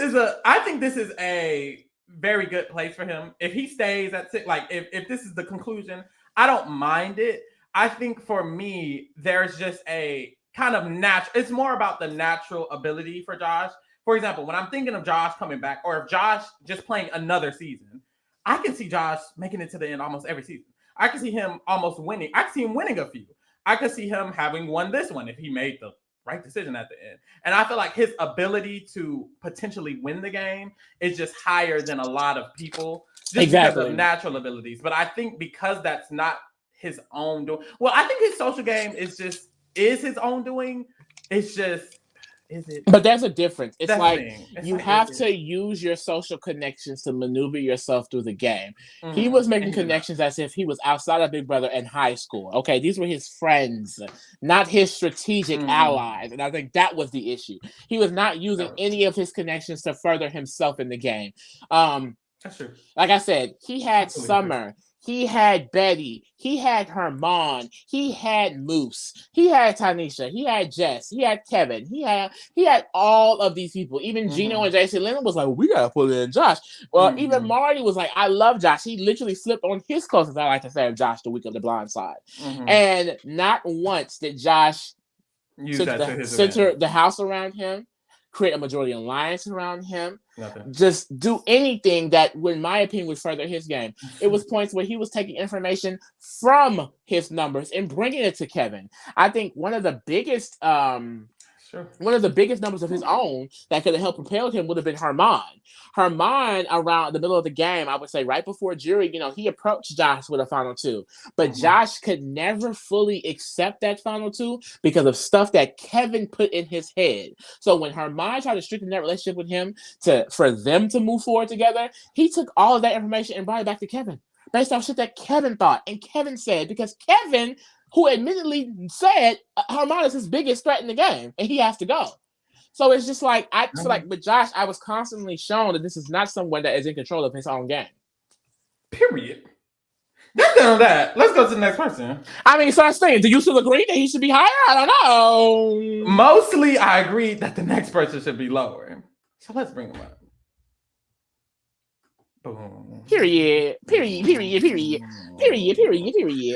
Speaker 1: is a very good place for him. If he stays at 6, like, if this is the conclusion, I don't mind it. I think for me, there's just a kind of it's more about the natural ability for Josh. For example, when I'm thinking of Josh coming back, or if Josh just playing another season, I can see Josh making it to the end almost every season. I can see him almost winning. I can see him winning a few. I could see him having won this one if he made the right decision at the end. And I feel like his ability to potentially win the game is just higher than a lot of people, just because of natural abilities. But I think because that's not his own doing. Well, I think his social game is his own doing. It's just, is it?
Speaker 2: But there's a difference. It's like you have to use your social connections to maneuver yourself through the game. He was making connections as if he was outside of Big Brother in high school. Okay, these were his friends, not his strategic allies. And I think that was the issue. He was not using any of his connections to further himself in the game.
Speaker 1: That's true.
Speaker 2: Like I said, he had Summer. He had Betty. He had Herman. He had Moose. He had Tanisha. He had Jess. He had Kevin. He had all of these people. Even Gino and JC Lennon was like, we gotta put in Josh. Well, even Marty was like, I love Josh. He literally slipped on his closest, I like to say, of Josh the week of the blind side. And not once did Josh center the house around him, create a majority alliance around him, just do anything that, in my opinion, would further his game. It was points where he was taking information from his numbers and bringing it to Kevin. I think one of the biggest numbers of his own that could have helped propel him would have been Herman. Herman, around the middle of the game, I would say right before jury, he approached Josh with a final two. But Josh could never fully accept that final two because of stuff that Kevin put in his head. So when Herman tried to strengthen that relationship with him for them to move forward together, he took all of that information and brought it back to Kevin based on shit that Kevin thought and Kevin said, because Kevin who admittedly said Harmon is his biggest threat in the game, and he has to go. So it's just like, I feel like with Josh, I was constantly shown that this is not someone that is in control of his own game.
Speaker 1: Period. That's done on that. Let's go to the next person.
Speaker 2: I mean, so I was saying, do you still agree that he should be higher? I don't know.
Speaker 1: Mostly, I agree that the next person should be lower. So let's bring him up. Boom.
Speaker 2: Period.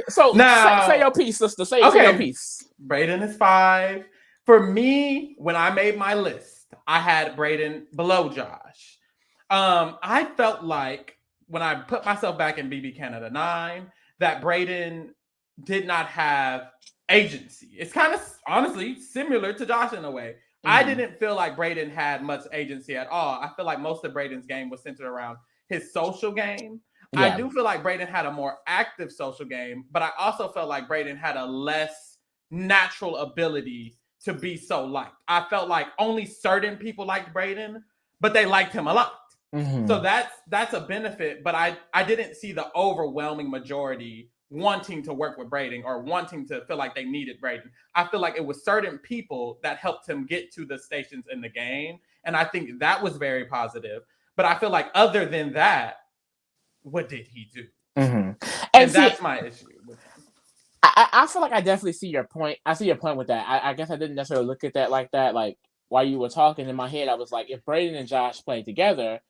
Speaker 2: So
Speaker 1: now,
Speaker 2: say your piece, sister. Say your piece.
Speaker 1: Braden is 5. For me, when I made my list, I had Braden below Josh. I felt like when I put myself back in BB Canada 9, that Braden did not have agency. It's kind of honestly similar to Josh in a way. Mm-hmm. I didn't feel like Braden had much agency at all. I feel like most of Braden's game was centered around his social game. Yeah. I do feel like Braden had a more active social game, but I also felt like Braden had a less natural ability to be so liked. I felt like only certain people liked Braden, but they liked him a lot. Mm-hmm. So that's a benefit, but I didn't see the overwhelming majority wanting to work with Braden or wanting to feel like they needed Braden. I feel like it was certain people that helped him get to the stations in the game, and I think that was very positive. But I feel like other than that, what did he do? Mm-hmm. And that's my issue with him.
Speaker 2: I feel like I definitely see your point. I see your point with that. I guess I didn't necessarily look at that like that. Like, while you were talking in my head, I was like, if Braden and Josh played together,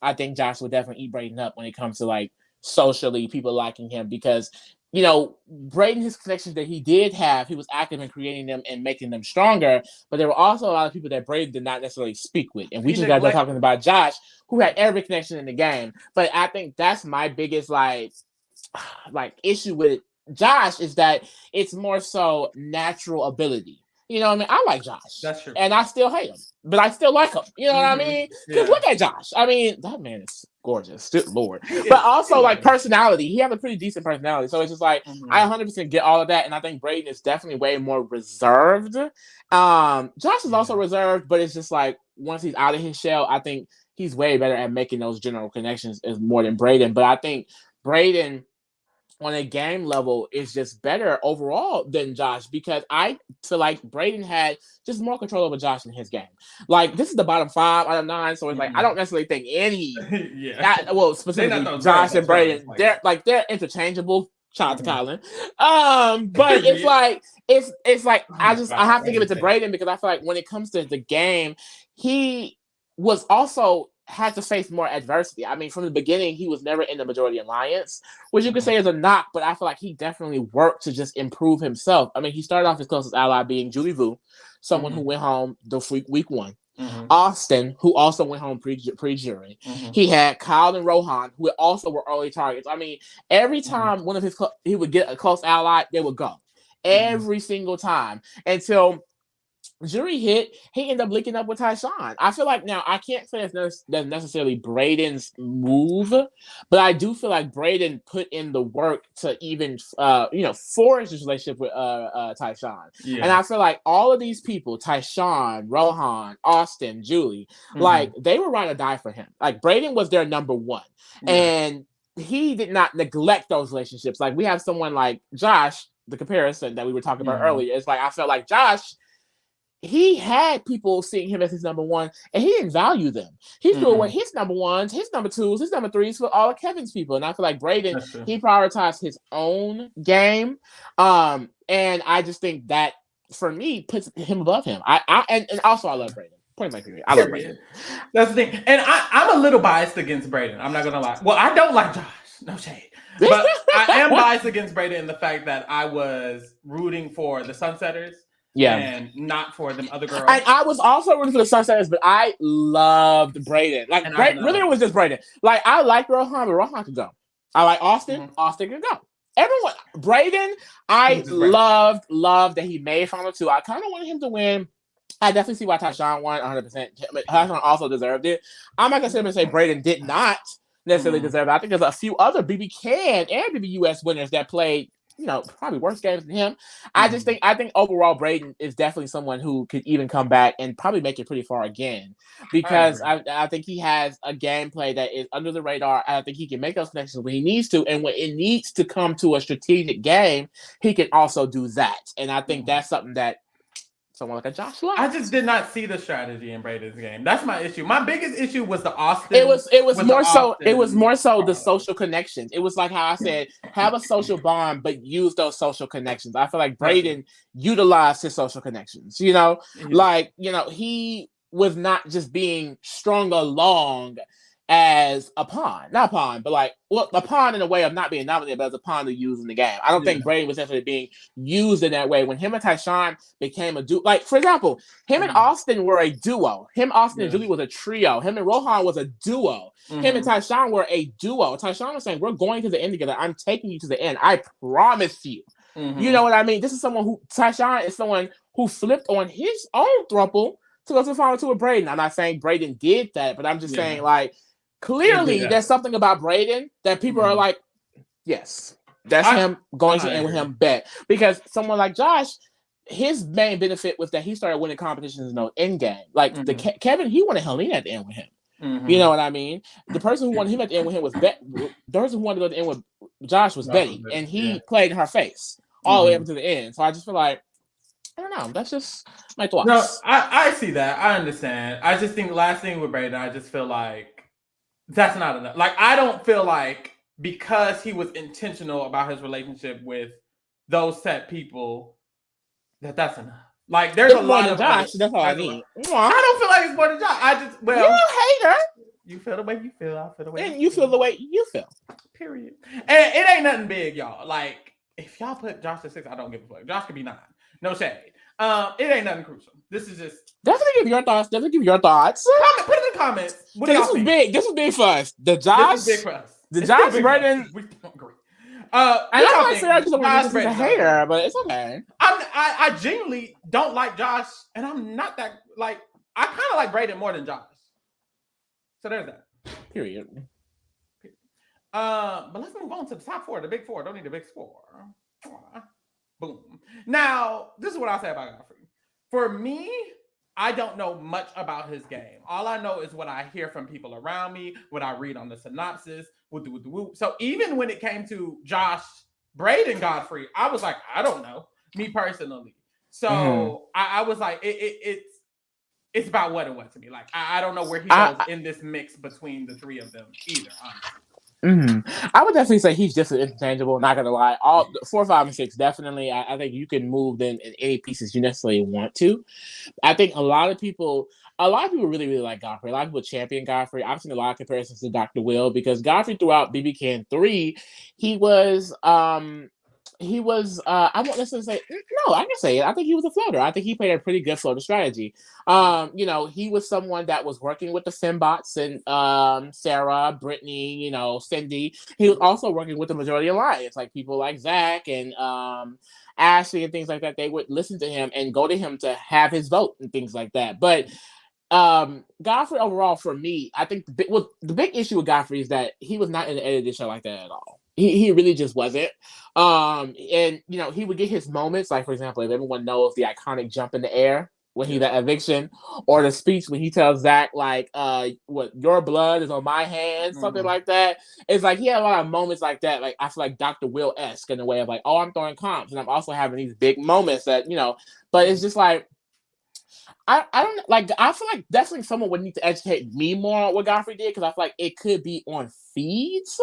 Speaker 2: I think Josh would definitely eat Braden up when it comes to like socially people liking him, because, you know, Braden, his connections that he did have, he was active in creating them and making them stronger. But there were also a lot of people that Braden did not necessarily speak with. And we just got done talking about Josh, who had every connection in the game. But I think that's my biggest like issue with Josh, is that it's more so natural ability. You know what I mean? I like Josh.
Speaker 1: That's true.
Speaker 2: And I still hate him, but I still like him. You know what I mean? Because look at Josh. I mean, that man is gorgeous. Good Lord. But also, like, personality. He has a pretty decent personality. So it's just like, I 100% get all of that. And I think Braden is definitely way more reserved. Josh is also reserved, but it's just like, once he's out of his shell, I think he's way better at making those general connections as more than Braden. But I think Braden, on a game level, is just better overall than Josh, because I feel like Braden had just more control over Josh in his game. Like, this is the bottom 5 out of 9, so it's like I don't necessarily think any. Specifically Josh and Braden, they're interchangeable. Shout out to Colin. But it's like I have to give it to Braden, because I feel like when it comes to the game, he was also had to face more adversity. I mean, from the beginning, he was never in the majority alliance, which you could say is a knock, but I feel like he definitely worked to just improve himself. I mean, he started off his closest ally being Julie Vu, someone who went home the week 1. Austin, who also went home pre-jury. He had Kyle and Rohan, who also were early targets. I mean, every time one of his he would get a close ally, they would go. Every single time. Until jury hit, he ended up linking up with Tyshawn. I feel like, now, I can't say that's necessarily Braden's move, but I do feel like Braden put in the work to even, forge his relationship with Tyshawn. Yeah. And I feel like all of these people, Tyshawn, Rohan, Austin, Julie, like, they were ride or die for him. Like, Braden was their number 1. Yeah. And he did not neglect those relationships. Like, we have someone like Josh, the comparison that we were talking about earlier. It's like, I felt like Josh, he had people seeing him as his number 1, and he didn't value them. He threw away his number 1s, his number 2s, his number 3s for all of Kevin's people. And I feel like Braden, he prioritized his own game. And I just think that, for me, puts him above him. And also I love Braden. Point blank period. I love Braden.
Speaker 1: That's the thing. And I'm a little biased against Braden. I'm not gonna lie. Well, I don't like Josh. No shade. But I am biased against Braden in the fact that I was rooting for the Sunsetters. Yeah, and not for them other girls. And
Speaker 2: I was also rooting for the Sunsetters, but I loved Braden. Like, really, it was just Braden. Like, I like Rohan, but Rohan could go. I like Austin. Austin could go. Everyone, Braden, I loved that he made Final 2. I kind of wanted him to win. I definitely see why Tyshawn won 100%. But Tyshawn also deserved it. I'm not going to sit here and say Braden did not necessarily deserve it. I think there's a few other BB Can and BB US winners that played probably worse games than him. I think overall Braden is definitely someone who could even come back and probably make it pretty far again, because I think he has a gameplay that is under the radar. I think he can make those connections when he needs to, and when it needs to come to a strategic game, he can also do that. And I think that's something that someone like a Josh likes.
Speaker 1: I just did not see the strategy in Braden's game. That's my issue. My biggest issue was the Austin.
Speaker 2: It was more so the social connections. It was like how I said, have a social bond, but use those social connections. I feel like Braden utilized his social connections. He was not just being strung along as a pawn, not a pawn, but a pawn in a way of not being nominated, but as a pawn to use in the game. I don't think Braden was actually being used in that way. When him and Tyshawn became a duo, for example, him and Austin were a duo. Austin and Julie was a trio. Him and Rohan was a duo. Him and Tyshawn were a duo. Tyshawn was saying, we're going to the end together. I'm taking you to the end. I promise you. You know what I mean? Tyshawn is someone who flipped on his own throuple to go to the final two with Braden. I'm not saying Braden did that, but I'm just saying, clearly, there's something about Braden that people are like, yes, that's him going to end with him, bet. Because someone like Josh, his main benefit was that he started winning competitions in the end game. Kevin, he wanted Helena at the end with him. You know what I mean? The person who wanted him at the end with him was Bet. The person who wanted to go to the end with Josh was Betty, and he played in her face all the way up to the end. So I just feel like, I don't know. That's just my thoughts.
Speaker 1: No, I see that. I understand. I just think last thing with Braden, I just feel like that's not enough. I don't feel like because he was intentional about his relationship with those set people that's enough. There's a lot of
Speaker 2: Josh. That's all I need.
Speaker 1: I don't feel like it's more than Josh.
Speaker 2: You're a hater.
Speaker 1: You feel the way you feel. I feel the way.
Speaker 2: And you feel the way you feel.
Speaker 1: Period. And it ain't nothing big, y'all. If y'all put Josh at 6, I don't give a fuck. Josh could be 9. No shade. It ain't nothing crucial. This is just
Speaker 2: definitely give your thoughts.
Speaker 1: Put it in the comments. What do y'all think?
Speaker 2: This is big for us. This is big for us. The Josh Braden.
Speaker 1: We don't agree.
Speaker 2: I don't like Sarah because I'm a hater, but it's okay.
Speaker 1: I genuinely don't like Josh, and I'm not that I kind of like Braden more than Josh. So there's that.
Speaker 2: Period.
Speaker 1: But let's move on to the top 4, the big 4. Don't need the big score. Boom. Now, this is what I'll say about Godfrey. For me, I don't know much about his game. All I know is what I hear from people around me, what I read on the synopsis. So even when it came to Josh, Braden, Godfrey, I was like, I don't know, me personally. So I was like, it's about what it was to me. I don't know where he goes in this mix between the 3 of them either, honestly.
Speaker 2: I would definitely say he's just interchangeable. Not gonna lie, all 4, 5, and 6 definitely. I think you can move them in any pieces you necessarily want to. I think a lot of people really, really like Godfrey. A lot of people champion Godfrey. I've seen a lot of comparisons to Dr. Will because Godfrey throughout BB Can 3, he was I won't necessarily say no, I can say it. I think he was a floater. I think he played a pretty good floater strategy. He was someone that was working with the Fembots and Sarah, Brittany, Cindy. He was also working with the Majority Alliance, like people like Zach and Ashley and things like that. They would listen to him and go to him to have his vote and things like that. But Godfrey overall, for me, I think the big issue with Godfrey is that he was not in the edited show like that at all. He really just wasn't. And he would get his moments, like for example, if everyone knows the iconic jump in the air when he's at eviction, or the speech when he tells Zach what your blood is on my hands, something like that. It's like he had a lot of moments like that. I feel like Dr. Will-esque in a way of I'm throwing comps and I'm also having these big moments that but it's just I don't I feel like definitely someone would need to educate me more on what Godfrey did, because I feel like it could be on feeds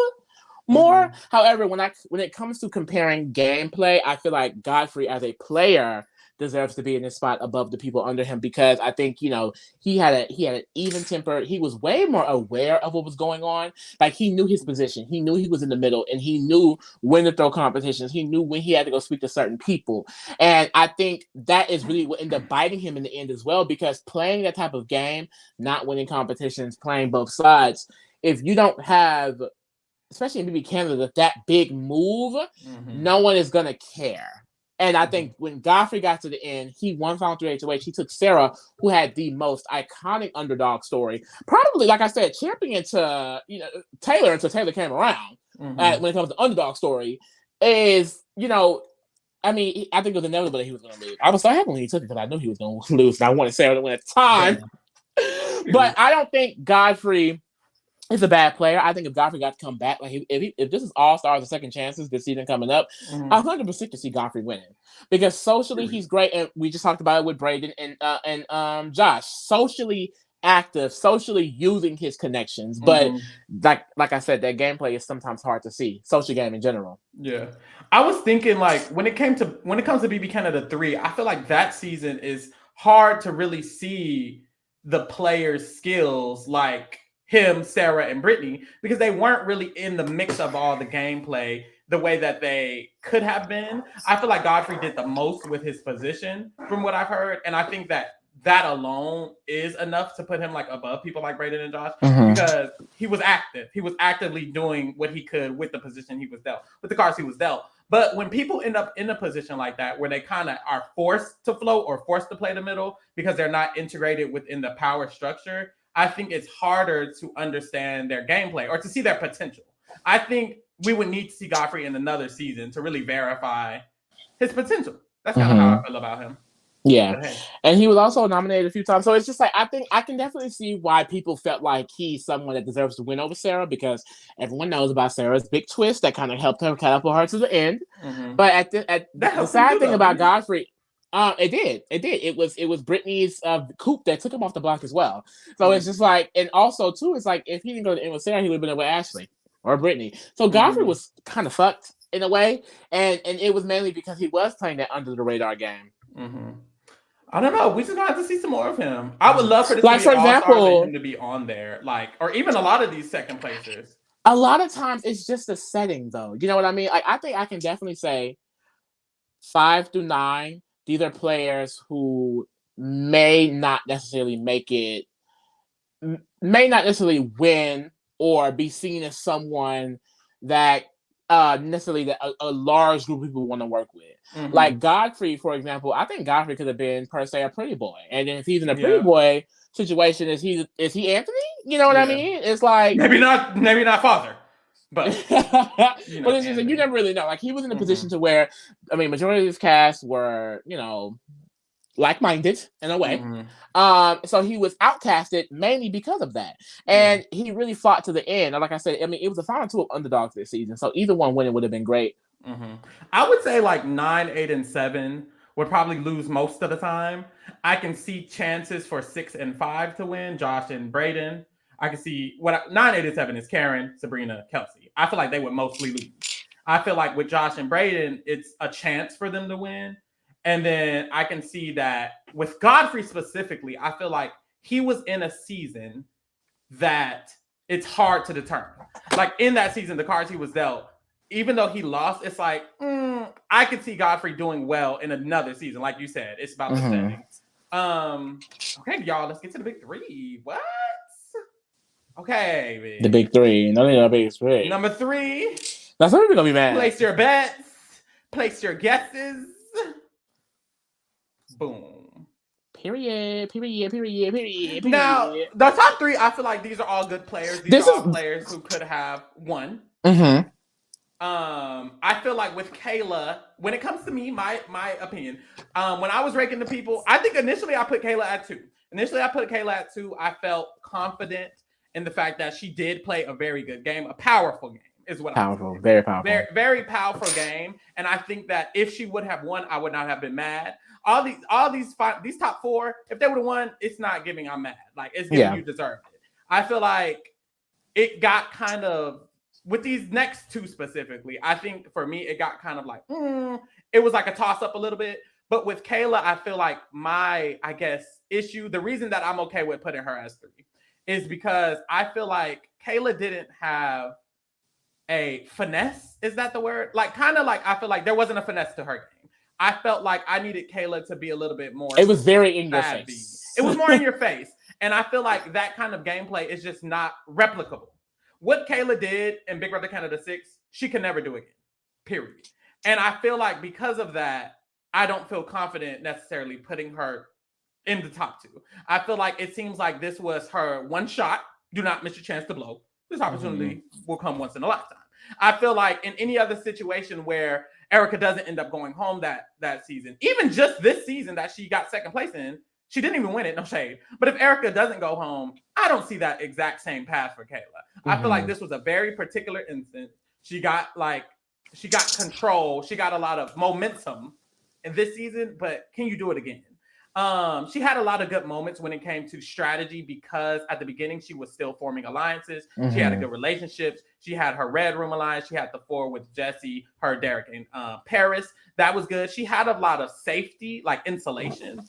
Speaker 2: more. However, when it comes to comparing gameplay, I feel like Godfrey as a player deserves to be in this spot above the people under him, because I think he had an even temper. He was way more aware of what was going on. He knew his position. He knew he was in the middle, and he knew when to throw competitions. He knew when he had to go speak to certain people, and I think that is really what ended up biting him in the end as well. Because playing that type of game, not winning competitions, playing both sides, if you don't have, especially in BB Canada, that big move, no one is gonna care. And I think when Godfrey got to the end, he won Final 3 HOH. He took Sarah, who had the most iconic underdog story, probably, like I said, champion to Taylor until Taylor came around when it comes to underdog story. is, I mean, I think it was inevitable that he was going to lose. I was so happy when he took it because I knew he was going to lose, and I wanted Sarah to win at the time. But I don't think Godfrey is a bad player. I think if Godfrey got to come back, like if this is all stars and second chances this season coming up, 100% to see Godfrey winning because socially he's great, and we just talked about it with Braden and Josh. Socially active, socially using his connections, but like I said, that gameplay is sometimes hard to see. Social game in general.
Speaker 1: Yeah, I was thinking like when it comes to BB Canada 3, I feel like that season is hard to really see the players' skills like him, Sarah, and Brittany because they weren't really in the mix of all the gameplay the way that they could have been. I feel like Godfrey did the most with his position from what I've heard, and I think that alone is enough to put him like above people like Braden and Josh because he was active. He was actively doing what he could with the position he was dealt, with the cards he was dealt. But when people end up in a position like that where they kind of are forced to float or forced to play the middle because they're not integrated within the power structure, I think it's harder to understand their gameplay or to see their potential. I think we would need to see Godfrey in another season to really verify his potential. That's kind of how I feel about him.
Speaker 2: Yeah, and he was also nominated a few times. So it's just like I think I can definitely see why people felt like he's someone that deserves to win over Sarah because everyone knows about Sarah's big twist that kind of helped her catapult her to the end. But the sad thing about Godfrey, it did. It was Brittany's coup that took him off the block as well. So it's just like, and also too, it's like if he didn't go to the end with Sarah, he would have been there with Ashley or Brittany. So Godfrey was kind of fucked in a way, and it was mainly because he was playing that under the radar game.
Speaker 1: I don't know. We just gonna have to see some more of him. I would love for this
Speaker 2: like,
Speaker 1: to be
Speaker 2: for example,
Speaker 1: him to be on there, like, or even a lot of these second placers.
Speaker 2: A lot of times it's just the setting, though. You know what I mean? Like, I think I can definitely say 5 through 9. These are players who may not necessarily make it, may not necessarily win or be seen as someone that necessarily that a large group of people want to work with. Like Godfrey, for example, I think Godfrey could have been per se a pretty boy, and then if he's in a pretty boy situation, is he Anthony? You know what I mean? It's like
Speaker 1: maybe not father, but
Speaker 2: but it's just like, you never really know. Like he was in a position to where, I mean, majority of his cast were like-minded in a way. So he was outcasted mainly because of that. And he really fought to the end. And like I said, I mean, it was a final 2 of underdogs this season. So either one winning would have been great.
Speaker 1: I would say like 9, 8, and 7 would probably lose most of the time. I can see chances for 6 and 5 to win, Josh and Braden. I can see 9, 8, and 7 is Karen, Sabrina, Kelsey. I feel like they would mostly lose. I feel like with Josh and Braden, it's a chance for them to win. And then I can see that with Godfrey specifically, I feel like he was in a season that it's hard to determine. Like in that season, the cards he was dealt, even though he lost, it's like, I could see Godfrey doing well in another season. Like you said, it's about the settings. Okay, y'all, let's get to the big 3. What? Okay, man.
Speaker 2: The big 3. No, the big 3.
Speaker 1: Number 3.
Speaker 2: That's what we're gonna be mad.
Speaker 1: Place your bets. Place your guesses. Boom.
Speaker 2: Period.
Speaker 1: Now, the top 3, I feel like these are all good players. These are all players who could have won. I feel like with Kayla, when it comes to me, my opinion, when I was ranking the people, I think initially I put Kayla at 2. I felt confident in the fact that she did play a very good game, a powerful game. Is what
Speaker 2: powerful, very powerful,
Speaker 1: very, very powerful game, and I think that if she would have won, I would not have been mad. All these top 4, if they would have won, it's not giving I'm mad. Like it's giving you deserved it. I feel like it got kind of with these next 2 specifically. I think for me, it got kind of like it was like a toss up a little bit. But with Kayla, I feel like my issue, the reason that I'm okay with putting her as 3, is because I feel like Kayla didn't have a finesse, is that the word? Like kind of like I feel like there wasn't a finesse to her game. I felt like I needed Kayla to be a little bit more.
Speaker 2: It was very in your face.
Speaker 1: It was more in your face. And I feel like that kind of gameplay is just not replicable. What Kayla did in Big Brother Canada 6, she can never do again. Period. And I feel like because of that, I don't feel confident necessarily putting her in the top 2. I feel like it seems like this was her one shot. Do not miss your chance to blow. This opportunity will come once in a lifetime. I feel like in any other situation where Erica doesn't end up going home that season, even just this season that she got second place in, she didn't even win it, no shade. But if Erica doesn't go home, I don't see that exact same path for Kayla. I feel like this was a very particular instance. She got control. She got a lot of momentum in this season, but can you do it again? She had a lot of good moments when it came to strategy because at the beginning she was still forming alliances. She had a good relationships. She had her Red Room alliance. She had the 4 with Jesse, her, Derek, and Paris. That was good. She had a lot of safety, like insulation.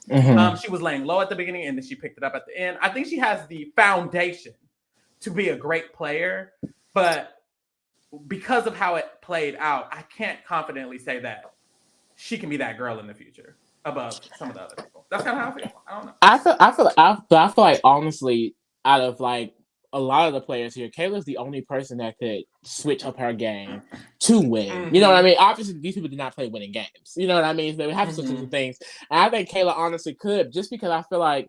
Speaker 1: She was laying low at the beginning and then she picked it up at the end. I think she has the foundation to be a great player, but because of how it played out, I can't confidently say that she can be that girl in the future above some of the other people. That's kind of how I feel. I don't know.
Speaker 2: I feel like honestly, out of like a lot of the players here, Kayla's the only person that could switch up her game to win. You know what I mean? Obviously, these people did not play winning games. You know what I mean? So they would have to switch some things. And I think Kayla honestly could, just because I feel like,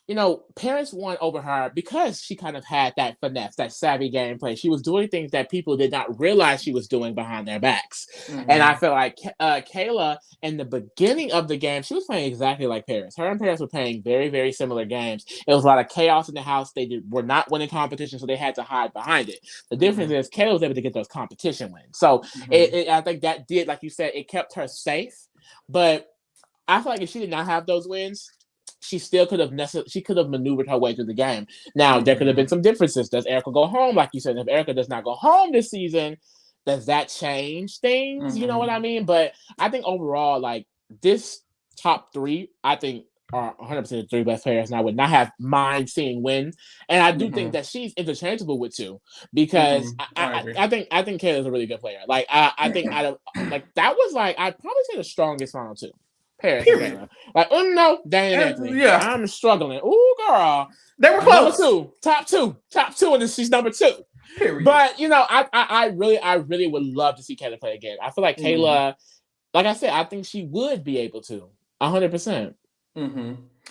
Speaker 2: you know, parents won over her because she kind of had that finesse, that savvy gameplay. She was doing things that people did not realize she was doing behind their backs. And I feel like Kayla, in the beginning of the game, she was playing exactly like Paris. Her and Paris were playing very, very similar games. It was a lot of chaos in the house. They were not winning competition, so they had to hide behind it. The difference is Kayla was able to get those competition wins. So I think that did, like you said, it kept her safe. But I feel like if she did not have those wins, she still could have maneuvered her way through the game. Now, there could have been some differences. Does Erica go home? Like you said, if Erica does not go home this season, does that change things? You know what I mean? But I think overall, like, this top 3, I think, are 100% the 3 best players, and I would not have mind seeing win. And I do think that she's interchangeable with 2 because I think Kayla's a really good player. Like, I think out of, like, that was, like, I'd probably say the strongest final 2. Paris and Kayla. Like, no, Dane and Anthony. Yeah. I'm struggling. Ooh, girl.
Speaker 1: They were close.
Speaker 2: Number 2. Top 2, and she's number 2.
Speaker 1: Period.
Speaker 2: But, you know, I really would love to see Kayla play again. I feel like Kayla, like I said, I think she would be able to. 100%.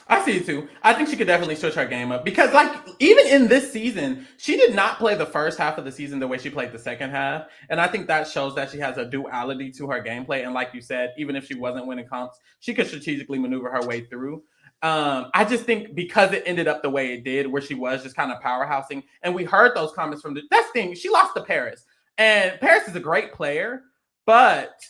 Speaker 1: I see it too. I think she could definitely switch her game up because, like, even in this season, she did not play the first half of the season the way she played the second half, and I think that shows that she has a duality to her gameplay. And like you said, even if she wasn't winning comps, she could strategically maneuver her way through. I just think because it ended up the way it did, where she was just kind of powerhousing, and we heard those comments from that's the thing. She lost to Paris, and Paris is a great player, but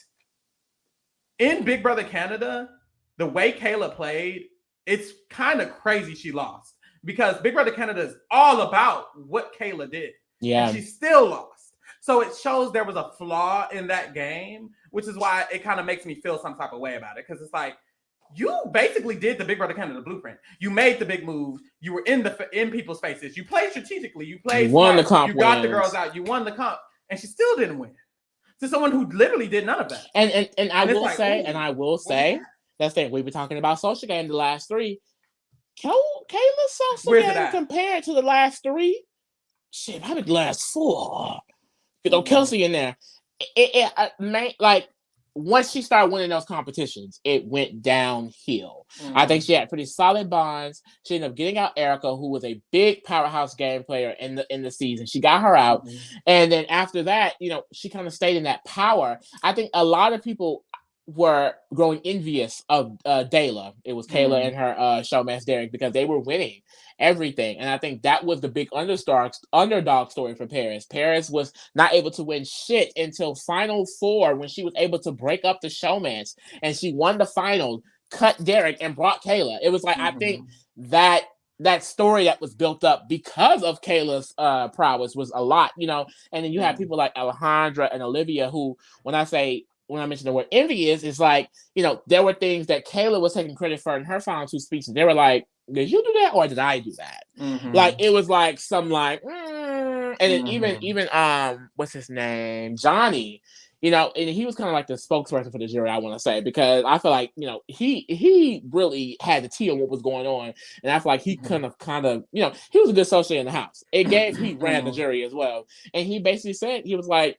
Speaker 1: in Big Brother Canada, the way Kayla played, it's kind of crazy she lost because Big Brother Canada is all about what Kayla did.
Speaker 2: Yeah.
Speaker 1: And she still lost. So it shows there was a flaw in that game, which is why it kind of makes me feel some type of way about it. Because it's like, you basically did the Big Brother Canada blueprint. You made the big moves. You were in people's faces. You played strategically. You played
Speaker 2: won
Speaker 1: smart.
Speaker 2: The comp.
Speaker 1: You got the girls out. You won the comp. And she still didn't win. To someone who literally did none of that.
Speaker 2: And I will say, that's the thing. We've been talking about social game the last 3. Kayla's social game compared to the last 3, shit, probably the last 4. Throw Kelsey in there. Like, once she started winning those competitions, it went downhill. I think she had pretty solid bonds. She ended up getting out Erica, who was a big powerhouse game player in the season. She got her out. And then after that, you know, she kind of stayed in that power. I think a lot of people were growing envious of Dayla. It was Kayla and her showman's Derek because they were winning everything. And I think that was the big underdog story for Paris. Paris was not able to win shit until Final 4 when she was able to break up the showmans. And she won the final, cut Derek, and brought Kayla. It was like, I think that story that was built up because of Kayla's prowess was a lot, you know. And then you have people like Alejandra and Olivia who, when I mentioned the word envious, it's like, you know, there were things that Kayla was taking credit for in her final 2 speeches. They were like, did you do that or did I do that? Like, it was like some like, and then even what's his name? Johnny, you know, and he was kind of like the spokesperson for the jury, I want to say, because I feel like, you know, he really had the tea on what was going on. And I feel like he kind of, you know, he was a good associate in the house. He ran the jury as well. And he basically said, he was like,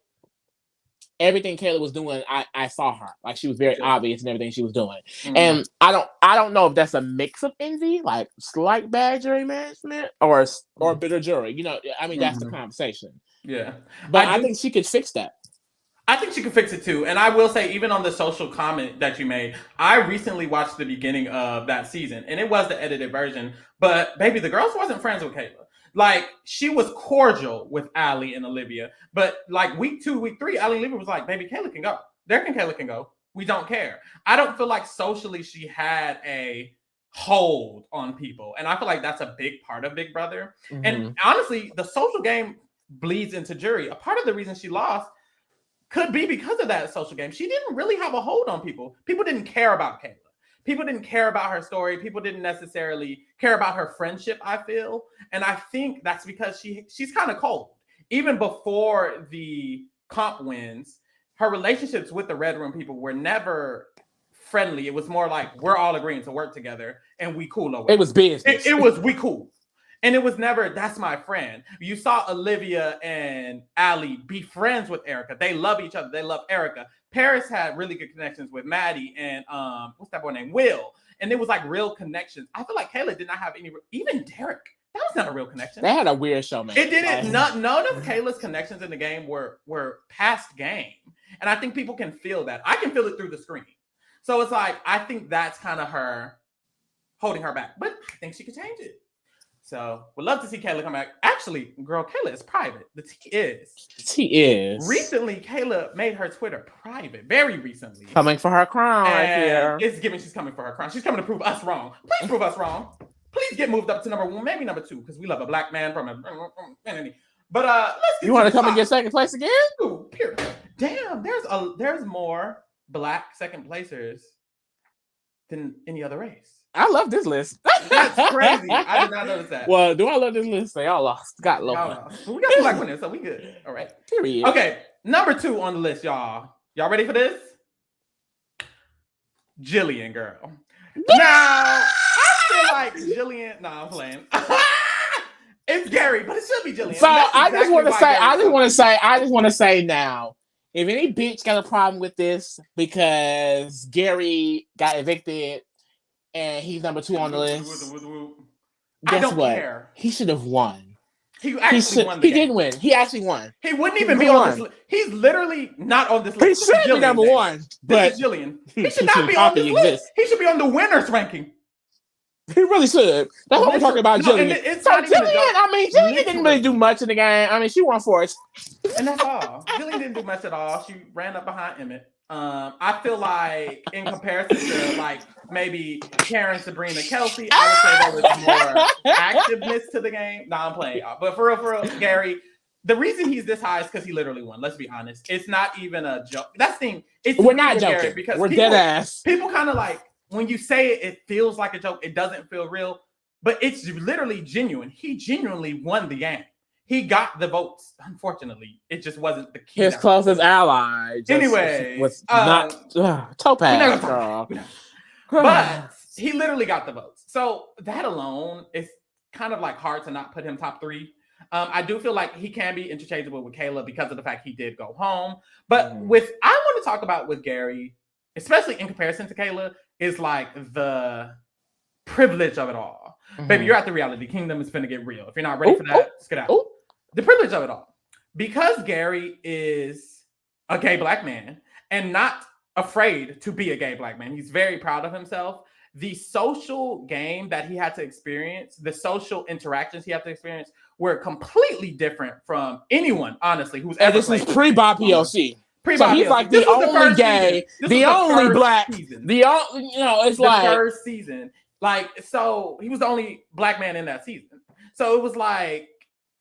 Speaker 2: everything Kayla was doing, I saw her. Like, she was very obvious in everything she was doing. And I don't know if that's a mix of envy, like slight bad jury management, or bitter jury. You know, I mean, that's the conversation.
Speaker 1: Yeah.
Speaker 2: But I think she could fix that.
Speaker 1: I think she could fix it too. And I will say, even on the social comment that you made, I recently watched the beginning of that season, and it was the edited version. But baby, the girls wasn't friends with Kayla. Like, she was cordial with Allie and Olivia. But like week 2, week 3, Allie and Olivia was like, baby, Kayla can go. Kayla can go. We don't care. I don't feel like socially she had a hold on people. And I feel like that's a big part of Big Brother.
Speaker 2: Mm-hmm.
Speaker 1: And honestly, the social game bleeds into jury. A part of the reason she lost could be because of that social game. She didn't really have a hold on people. People didn't care about Kayla. People didn't care about her story. People didn't necessarily care about her friendship, I feel. And I think that's because she's kind of cold. Even before the comp wins, her relationships with the Red Room people were never friendly. It was more like, we're all agreeing to work together and we cool over
Speaker 2: it. Was business.
Speaker 1: It was we cool. And it was never, that's my friend. You saw Olivia and Allie be friends with Erica. They love each other. They love Erica. Paris had really good connections with Maddie and what's that boy named? Will. And it was like real connections. I feel like Kayla did not have any, even Derek. That was not a real connection.
Speaker 2: They had a weird show, man.
Speaker 1: It didn't, none of Kayla's connections in the game were past game. And I think people can feel that. I can feel it through the screen. So it's like, I think that's kind of her holding her back. But I think she could change it. So we'd love to see Kayla come back. Actually, girl, Kayla is private. The tea is. Recently, Kayla made her Twitter private. Very recently.
Speaker 2: Coming for her crown right here.
Speaker 1: It's giving she's coming for her crown. She's coming to prove us wrong. Please prove us wrong. Please get moved up to number 1, maybe number 2, because we love a black man from a. But let's get
Speaker 2: you want to come and get second place again?
Speaker 1: Ooh, damn, there's more black second placers than any other race.
Speaker 2: I love this list.
Speaker 1: That's crazy. I did not notice that.
Speaker 2: Well, do I love this list? They all lost. Got low.
Speaker 1: We got some black winners, so we good. All right.
Speaker 2: Period.
Speaker 1: Okay, number 2 on the list, y'all. Y'all ready for this? Jillian, girl. Now, I feel like Jillian. No, I'm playing. It's Gary, but it should be Jillian.
Speaker 2: So I just want to say now, if any bitch got a problem with this because Gary got evicted and he's number 2 on the list, guess what? Care. He should have won.
Speaker 1: He actually won. He
Speaker 2: did win. He actually won.
Speaker 1: He wouldn't even be on this list. He's literally not on this list.
Speaker 2: He should be number 1.
Speaker 1: But Jillian. He should not be on this list. He should be on the winners ranking.
Speaker 2: He really should. That's what we're talking about, Jillian. Jillian didn't really do much in the game. I mean, she won for us.
Speaker 1: And that's all. Jillian didn't do much at all. She ran up behind Emmett. I feel like in comparison to like maybe Karen, Sabrina, Kelsey, I would say there was more activeness to the game. Nah, I'm playing y'all. But for real, Gary, the reason he's this high is because he literally won. Let's be honest. It's not even a joke. That's the thing.
Speaker 2: We're not joking. Because we're dead ass.
Speaker 1: People kind of like, when you say it, it feels like a joke. It doesn't feel real. But it's literally genuine. He genuinely won the game. He got the votes. Unfortunately, it just wasn't the key.
Speaker 2: His closest ally.
Speaker 1: Anyway,
Speaker 2: was not Topaz. Girl.
Speaker 1: But he literally got the votes. So that alone is kind of like hard to not put him top 3. I do feel like he can be interchangeable with Kayla because of the fact he did go home. But I want to talk about with Gary, especially in comparison to Kayla, is like the privilege of it all. Baby, you're at the reality kingdom. It's finna get real. If you're not ready for that, let's get out. The privilege of it all. Because Gary is a gay black man and not afraid to be a gay black man. He's very proud of himself. The social game that he had to experience, the social interactions he had to experience were completely different from anyone, honestly, who's ever
Speaker 2: this is pre-Bob PLC. So he's like the only gay, the only black, the only, it's like
Speaker 1: the first season. Like, so he was the only black man in that season. So it was like,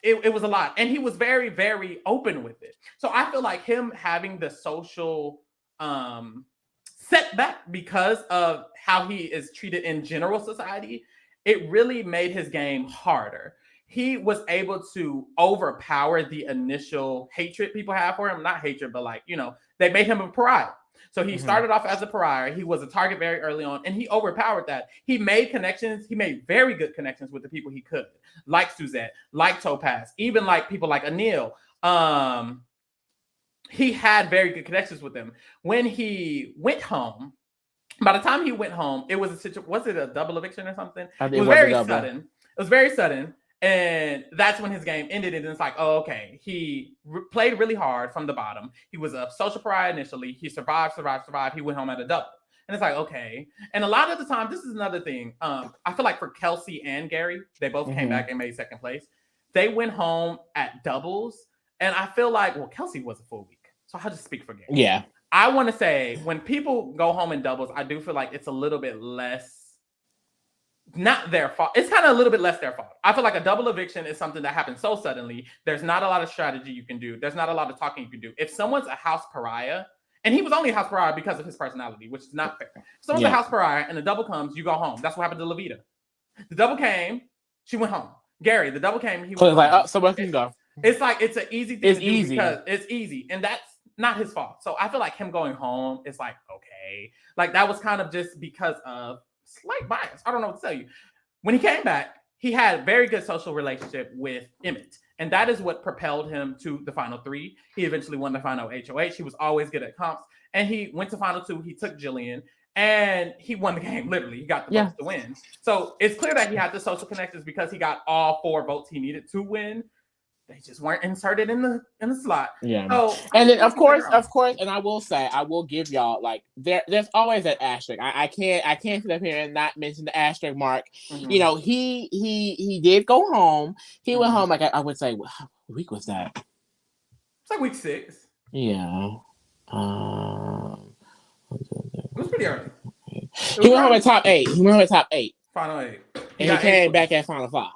Speaker 1: it was a lot. And he was very, very open with it. So I feel like him having the social setback because of how he is treated in general society, it really made his game harder. He was able to overpower the initial hatred people have for him. Not hatred, but like, they made him a pariah. So he started off as a pariah. He was a target very early on, and he overpowered that. He made connections. He made very good connections with the people he could, like Suzette, like Topaz, even like people like Anil. He had very good connections with them. When he went home, by the time he went home, it was was it a double eviction or something? It was very sudden. It was very sudden. And that's when his game ended. And it's like, oh, okay. He played really hard from the bottom. He was a social pariah initially. He survived. He went home at a double. And it's like, okay. And a lot of the time, this is another thing. I feel like for Kelsey and Gary, they both came back and made second place. They went home at doubles. And I feel like, well, Kelsey was a full week. So I'll just speak for Gary.
Speaker 2: Yeah.
Speaker 1: I want to say when people go home in doubles, I do feel like it's a little bit less, not their fault. It's kind of a little bit less their fault. I feel like a double eviction is something that happens so suddenly. There's not a lot of strategy you can do. There's not a lot of talking you can do. If someone's a house pariah, and he was only a house pariah because of his personality, which is not fair. If someone's a house pariah and the double comes, you go home. That's what happened to Levita. The double came, she went home. Gary, the double came, he went home.
Speaker 2: Like, oh, so where can you go?
Speaker 1: It's like, it's an easy thing
Speaker 2: it's
Speaker 1: to do
Speaker 2: easy.
Speaker 1: because it's easy. And that's not his fault. So I feel like him going home is like, okay. Like that was kind of just because of slight bias. I don't know what to tell you. When he came back, he had a very good social relationship with Emmett. And that is what propelled him to the final three. He eventually won the final HOH. He was always good at comps. And he went to final two. He took Jillian and he won the game. Literally, he got the votes to win. So it's clear that he had the social connections because he got all 4 votes he needed to win. They just weren't inserted in the slot.
Speaker 2: Yeah.
Speaker 1: So,
Speaker 2: and then of course, and I will say, I will give y'all like there's always that asterisk. I can't sit up here and not mention the asterisk mark. You know, he did go home. He went home like I would say, what week was that?
Speaker 1: It's like week 6.
Speaker 2: Yeah.
Speaker 1: It was pretty early.
Speaker 2: He went home at top 8.
Speaker 1: Final 8.
Speaker 2: And he came back at final 5.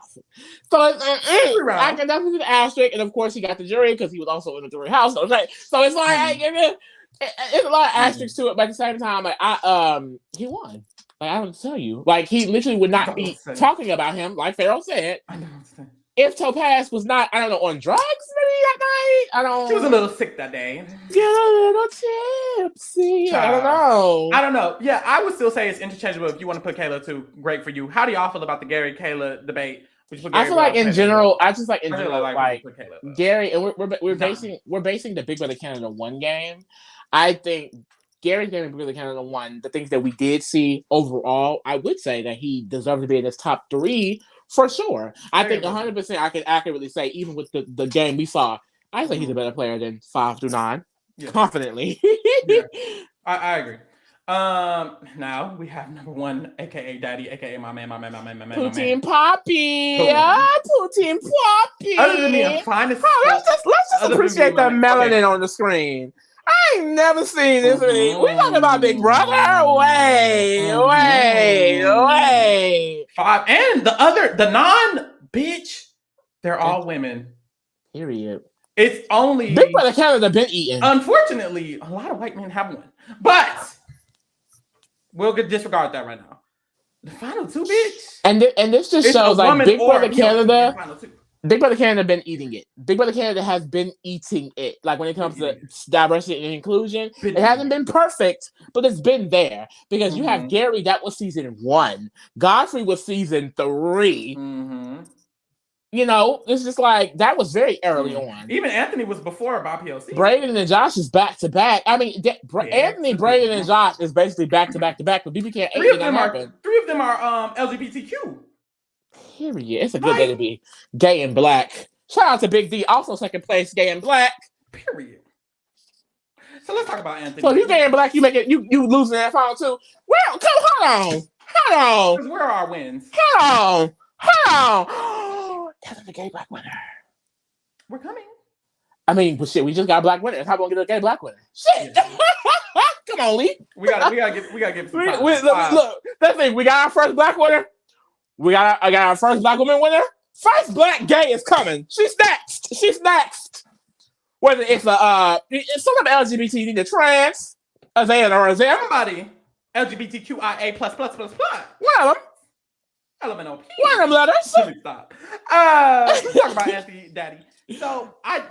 Speaker 2: So I can definitely do the asterisk. And of course, he got the jury because he was also in the jury house. So it's like, it's a lot of asterisks to it. But at the same time, like he won. Like I don't tell you, like he literally would not be talking about him, like Pharaoh said.
Speaker 1: I don't understand.
Speaker 2: If Topaz was not, I don't know, on drugs maybe that night.
Speaker 1: She was a little sick that day.
Speaker 2: Yeah, a little tipsy. I don't know.
Speaker 1: Yeah, I would still say it's interchangeable. If you want to put Kayla too, great for you. How do y'all feel about the Gary Kayla debate?
Speaker 2: I feel like in general, like Gary, and we're basing the Big Brother Canada 1 game. I think Gary's game in Big Brother Canada 1, the things that we did see overall, I would say that he deserves to be in his top 3 for sure. I think 100% I can accurately say, even with the game we saw, I think he's a better player than 5 through 9. Yeah. Confidently.
Speaker 1: Yeah. I agree. Now we have number 1, aka Daddy, aka my man.
Speaker 2: Poutine Poppy. Poutine Poppy.
Speaker 1: Other than me, I'm fine to
Speaker 2: let's just appreciate the melanin on the screen. I ain't never seen this. We talking about Big Brother? Wait.
Speaker 1: 5 and the non-bitch, they're all women.
Speaker 2: Period.
Speaker 1: It's only
Speaker 2: Big Brother Canada been eating.
Speaker 1: Unfortunately, a lot of white men have won, but we'll disregard that right now. The final 2, bitch,
Speaker 2: and this just shows like Big Brother Canada. Big Brother Canada been eating it. Big Brother Canada has been eating it. Like when it comes to diversity and inclusion, it hasn't been perfect, but it's been there. Because you have Gary, that was season 1. Godfrey was season 3. You know, it's just like that was very early on.
Speaker 1: Even Anthony was before about PLC.
Speaker 2: Braden and Josh is back to back. I mean, Anthony, Braden, and Josh is basically back to back to back. But BBK 8 did not happen.
Speaker 1: 3 of them are LGBTQ.
Speaker 2: Period. It's a good day to be gay and black. Shout out to Big D, also second place, gay and black.
Speaker 1: Period. So let's talk about Anthony.
Speaker 2: So if you gay and black, you make it. You losing that final 2. Well, hold on.
Speaker 1: Because where are our wins?
Speaker 2: Hold on. That's the gay black winner.
Speaker 1: We're coming.
Speaker 2: I mean, but shit, we just got black winners. How about we get a gay black winner? Shit. Come on, Lee.
Speaker 1: We gotta give some time.
Speaker 2: Look, that's it. We got our first black winner. I got our first black woman winner. First black gay is coming. She's next. Whether it's some of LGBT, either trans, a they or a them.
Speaker 1: Somebody LGBTQIA plus.
Speaker 2: Well,
Speaker 1: LMNOP.
Speaker 2: One of them letters.
Speaker 1: Stop. Let's talk about Anthony Daddy. So by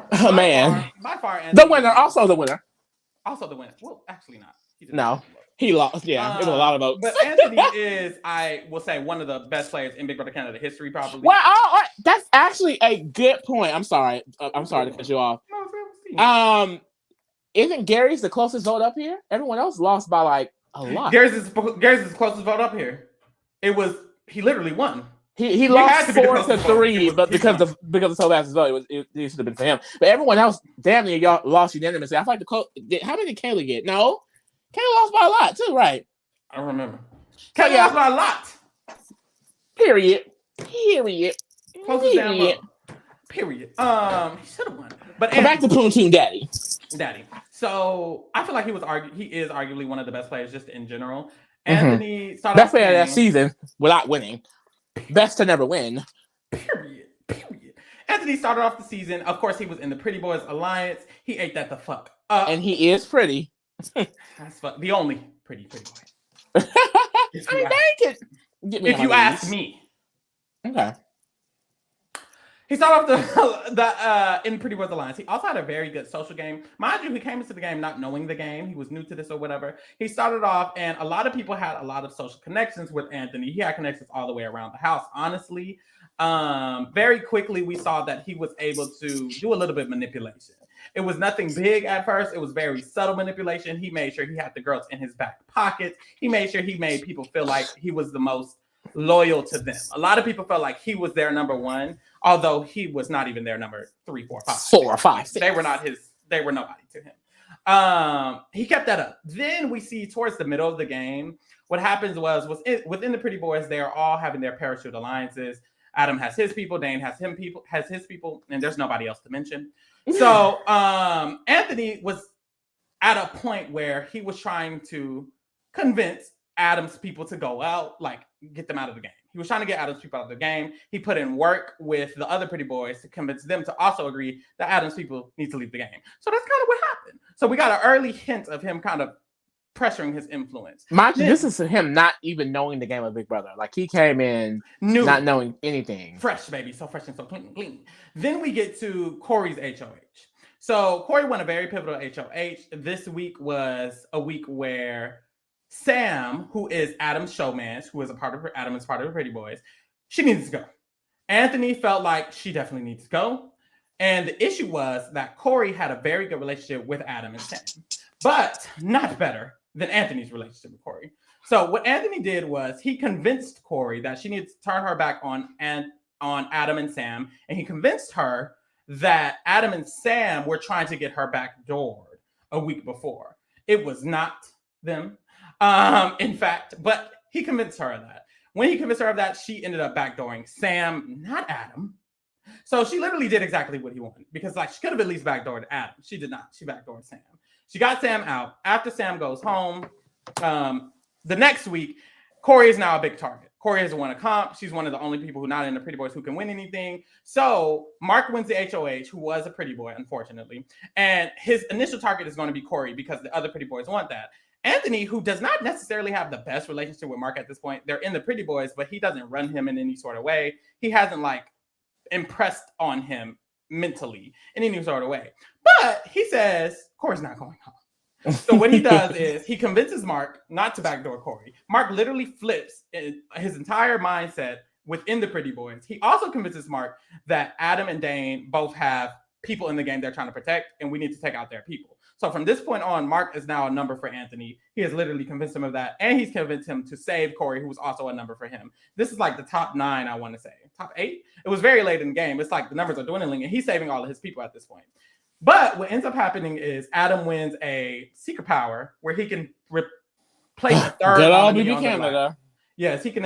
Speaker 1: far, Anthony,
Speaker 2: the winner, also the winner.
Speaker 1: Well, actually not.
Speaker 2: No. He lost. Yeah, it was a lot of votes.
Speaker 1: But Anthony is, I will say, one of the best players in Big Brother Canada history, probably.
Speaker 2: Well, that's actually a good point. I'm sorry to cut you off. Isn't Gary's the closest vote up here? Everyone else lost by like a lot.
Speaker 1: Gary's is the closest vote up here. He literally won.
Speaker 2: He
Speaker 1: had
Speaker 2: lost
Speaker 1: to be the
Speaker 2: 4 to
Speaker 1: closest vote.
Speaker 2: 3,
Speaker 1: It was
Speaker 2: but
Speaker 1: his
Speaker 2: because
Speaker 1: number.
Speaker 2: of so fast as well, it should have been for him. But everyone else, damn near y'all lost unanimously. I feel like how many did Kayla get? No, Kayla lost by a lot too, right?
Speaker 1: I don't remember.
Speaker 2: So
Speaker 1: Kayla lost by a lot.
Speaker 2: Period.
Speaker 1: Closest damn vote. Period. He should have won. But
Speaker 2: Come back to Poontoon Daddy.
Speaker 1: So I feel like he is arguably one of the best players just in general. Anthony started
Speaker 2: best
Speaker 1: off the
Speaker 2: player
Speaker 1: game,
Speaker 2: that season without winning. Best to never win.
Speaker 1: Period. Anthony started off the season. Of course, he was in the Pretty Boys Alliance. He ate that the fuck up.
Speaker 2: And he is pretty.
Speaker 1: That's the only pretty boy.
Speaker 2: If
Speaker 1: you ask me.
Speaker 2: Okay.
Speaker 1: He started off in Pretty Boys Alliance. He also had a very good social game. Mind you, he came into the game not knowing the game. He was new to this or whatever. He started off, and a lot of people had a lot of social connections with Anthony. He had connections all the way around the house, honestly. Very quickly, we saw that he was able to do a little bit of manipulation. It was nothing big at first. It was very subtle manipulation. He made sure he had the girls in his back pocket. He made sure he made people feel like he was the most loyal to them. A lot of people felt like he was their number one, although he was not even their number 3, 4, 5.
Speaker 2: 4 or 5.
Speaker 1: They were not his. They were nobody to him. He kept that up. Then we see towards the middle of the game, what happens was within the Pretty Boys, they are all having their parachute alliances. Adam has his people, Dane has his people, and there's nobody else to mention. So Anthony was at a point where he was trying to convince Adam's people to go out, like get them out of the game. He was trying to get Adam's people out of the game. He put in work with the other Pretty Boys to convince them to also agree that Adam's people need to leave the game. So that's kind of what happened. So we got an early hint of him kind of pressuring his influence.
Speaker 2: Mind you, this is him not even knowing the game of Big Brother. Like he came in not knowing anything.
Speaker 1: Fresh, baby. So fresh and so clean. Then we get to Corey's HOH. So Corey won a very pivotal HOH. This week was a week where Sam, who is Adam's showman, who is Adam is part of the Pretty Boys, she needs to go. Anthony felt like she definitely needs to go. And the issue was that Corey had a very good relationship with Adam and Sam, but not better than Anthony's relationship with Corey. So what Anthony did was he convinced Corey that she needs to turn her back on Adam and Sam, and he convinced her that Adam and Sam were trying to get her backdoored a week before. It was not them. In fact, but he convinced her of that. When he convinced her of that, she ended up backdooring Sam, not Adam. So she literally did exactly what he wanted, because like she could have at least backdoored Adam. She did not. She backdoored Sam. She got Sam out. After Sam goes home, the next week, Corey is now a big target. Corey has won a comp. She's one of the only people who not in the Pretty Boys who can win anything. So Mark wins the HOH, who was a Pretty Boy, unfortunately. And his initial target is going to be Corey because the other Pretty Boys want that. Anthony, who does not necessarily have the best relationship with Mark at this point, they're in the Pretty Boys, but he doesn't run him in any sort of way. He hasn't like impressed on him mentally in any sort of way. But he says Corey's not going home. So what he does is he convinces Mark not to backdoor Corey. Mark literally flips his entire mindset within the Pretty Boys. He also convinces Mark that Adam and Dane both have people in the game they're trying to protect, and we need to take out their people. So from this point on, Mark is now a number for Anthony. He has literally convinced him of that, and he's convinced him to save Corey, who was also a number for him. This is like the top 9, I want to say. Top 8? It was very late in the game. It's like the numbers are dwindling, and he's saving all of his people at this point. But what ends up happening is Adam wins a secret power where he can replace a third nominee on the block. Yes, he can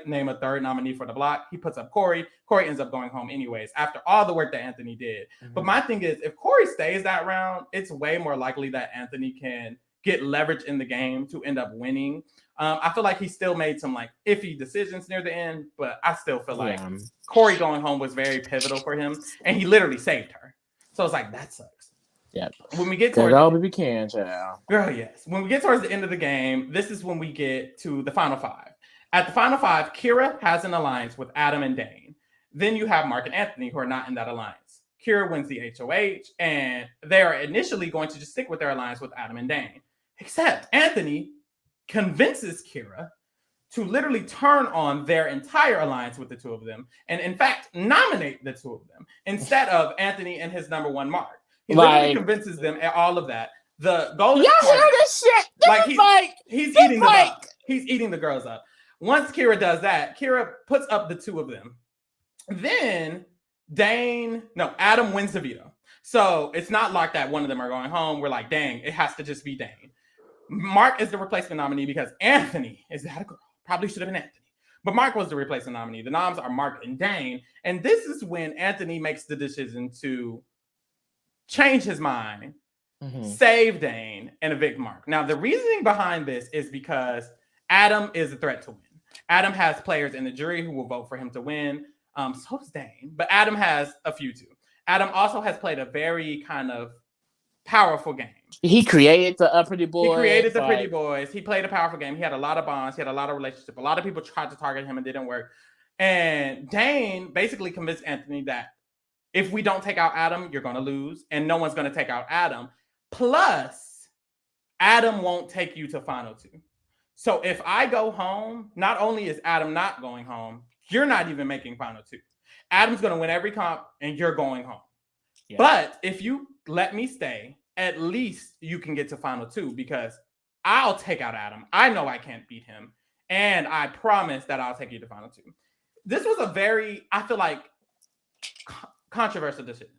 Speaker 1: name a third nominee for the block. He puts up Corey. Corey ends up going home anyways after all the work that Anthony did. Mm-hmm. But my thing is, if Corey stays that round, it's way more likely that Anthony can get leverage in the game to end up winning. I feel like he still made some like iffy decisions near the end, but I still feel like Corey going home was very pivotal for him, and he literally saved her. So it's like, that sucks.
Speaker 2: Yeah.
Speaker 1: When we get towards girl, yes. When we get towards the end of the game, this is when we get to the final 5. At the final 5, Kira has an alliance with Adam and Dane. Then you have Mark and Anthony who are not in that alliance. Kira wins the HOH, and they are initially going to just stick with their alliance with Adam and Dane. Except Anthony convinces Kira to literally turn on their entire alliance with the two of them, and in fact, nominate the two of them instead of Anthony and his number 1, Mark. He literally convinces them at all of that. The goal is
Speaker 2: y'all hear this shit?
Speaker 1: he's eating the girls up. Once Kira does that, Kira puts up the two of them. Then Adam wins the veto. So it's not like that one of them are going home. We're like, dang, it has to just be Dane. Mark is the replacement nominee because Anthony is that a girl? Probably should have been Anthony. But Mark was the replacement nominee. The noms are Mark and Dane. And this is when Anthony makes the decision to change his mind, save Dane, and evict Mark. Now, the reasoning behind this is because Adam is a threat to win. Adam has players in the jury who will vote for him to win. So does Dane. But Adam has a few too. Adam also has played a very kind of powerful game.
Speaker 2: He created the Pretty Boys.
Speaker 1: He created the Pretty Boys. He played a powerful game. He had a lot of bonds. He had a lot of relationships. A lot of people tried to target him and didn't work. And Dane basically convinced Anthony that if we don't take out Adam, you're going to lose. And no one's going to take out Adam. Plus, Adam won't take you to Final Two. So if I go home, not only is Adam not going home, you're not even making Final Two. Adam's going to win every comp and you're going home. Yeah. But if you let me stay, at least you can get to Final Two because I'll take out Adam. I know I can't beat him. And I promise that I'll take you to Final Two. This was a very, I feel like, controversial decision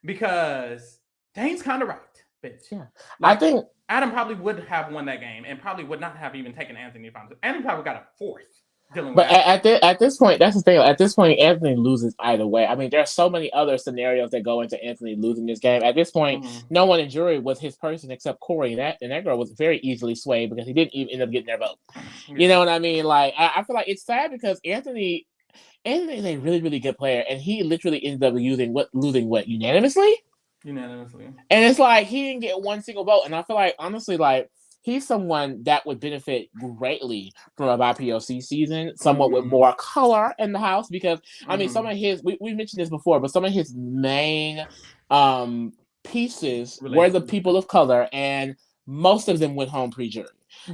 Speaker 1: because Dane's kind of right, bitch.
Speaker 2: Yeah.
Speaker 1: Like,
Speaker 2: I think
Speaker 1: Adam probably would have won that game and probably would not have even taken Anthony to Final Two. Anthony probably got a fourth.
Speaker 2: But at this point, that's the thing. At this point, Anthony loses either way. I mean, there are so many other scenarios that go into Anthony losing this game. At this point, no one in jury was his person except Corey, and that girl was very easily swayed because he didn't even end up getting their vote. Yeah. You know what I mean? Like, I feel like it's sad because Anthony is a really, really good player, and he literally ended up losing what unanimously. And it's like he didn't get one single vote, and I feel like honestly, like, he's someone that would benefit greatly from a BIPOC season, somewhat with more color in the house, because, I mean, some of his, we mentioned this before, but some of his main pieces were the people of color, and most of them went home pre-jury.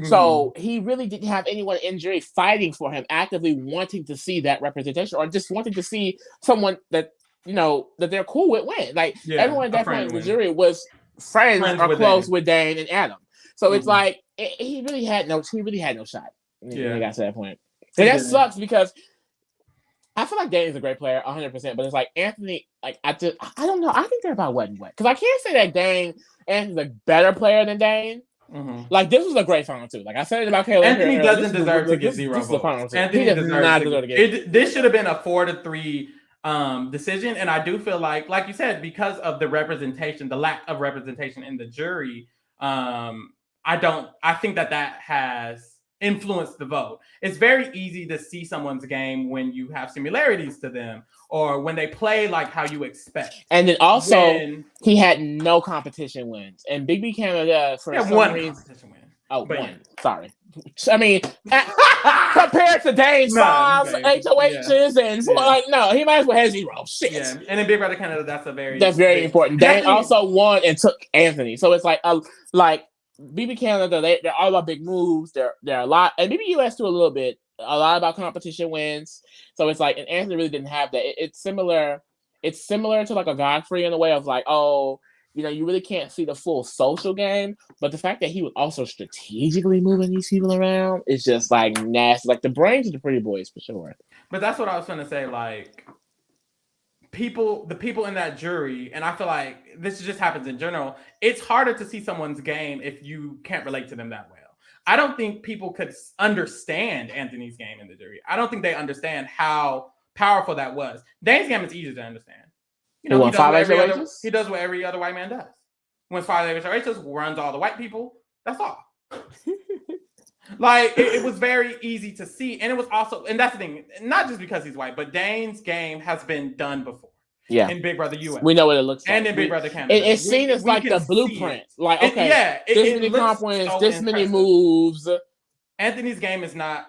Speaker 2: So he really didn't have anyone in jury fighting for him, actively wanting to see that representation, or just wanting to see someone that, you know, that they're cool with win. Like, everyone at that point in the jury was friends or close with Dane and Adam. So it's like he really had no shot when he got to that point. And that sucks because I feel like Dane is a great player, 100%. But it's like Anthony, like I don't know. I think they're about wet and wet because I can't say that Anthony's a better player than Dane. Like, this was a great Final Two. Like I said it about Kayla.
Speaker 1: Anthony doesn't deserve to get 0 votes. Anthony does not deserve to get. This should have been a 4-3 decision, and I do feel like you said, because of the representation, the lack of representation in the jury. I think that has influenced the vote. It's very easy to see someone's game when you have similarities to them or when they play like how you expect.
Speaker 2: And then also, he had no competition wins. And Big B Canada, for some reason, competition win. Oh, but one. Sorry. I mean, compared to Dane's Bob's, HOHs, and like, no, he might as well have 0. Shit. Yeah.
Speaker 1: And in Big Brother Canada, that's very
Speaker 2: important. Dane also won and took Anthony. So it's like BB Canada, they're all about big moves. They're a lot, and maybe US too a little bit. A lot about competition wins. So it's like, and Anthony really didn't have that. It's similar to like a Godfrey in the way of like, oh, you know, you really can't see the full social game, but the fact that he was also strategically moving these people around is just like nasty. Like, the brains of the Pretty Boys for sure.
Speaker 1: But that's what I was trying to say. Like, the people in that jury, and I feel like this just happens in general, it's harder to see someone's game if you can't relate to them that well. I don't think people could understand Anthony's game in the jury. I don't think they understand how powerful that was. Dane's game is easier to understand. You know, he does what every other white man does. Wins 5 HOHs, runs all the white people. That's all. Like, it was very easy to see. And it was also, and that's the thing, not just because he's white, but Dane's game has been done before.
Speaker 2: Yeah.
Speaker 1: In Big Brother US.
Speaker 2: We know what it looks like.
Speaker 1: And in Big Brother Canada.
Speaker 2: It's seen as like the blueprint. Like, okay, this many comp wins, this many moves.
Speaker 1: Anthony's game is not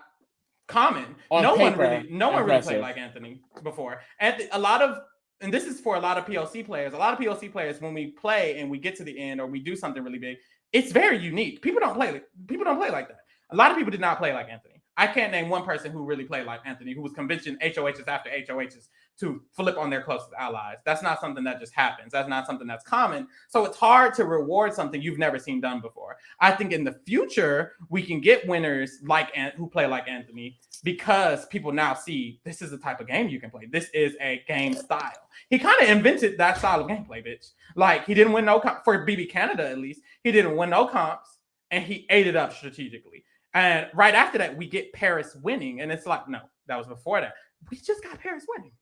Speaker 1: common.
Speaker 2: On
Speaker 1: no
Speaker 2: paper,
Speaker 1: one really played like Anthony before. And this is for a lot of PLC players. A lot of PLC players, when we play and we get to the end or we do something really big, it's very unique. People don't play like that. A lot of people did not play like Anthony. I can't name one person who really played like Anthony, who was convincing HOHs after HOHs to flip on their closest allies. That's not something that just happens. That's not something that's common. So it's hard to reward something you've never seen done before. I think in the future, we can get winners who play like Anthony because people now see this is the type of game you can play. This is a game style. He kind of invented that style of gameplay, bitch. Like, he didn't win no for BB Canada, at least. He didn't win no comps, and he ate it up strategically. And right after that, we get Paris winning. And it's like, no, that was before that. We just got Paris winning.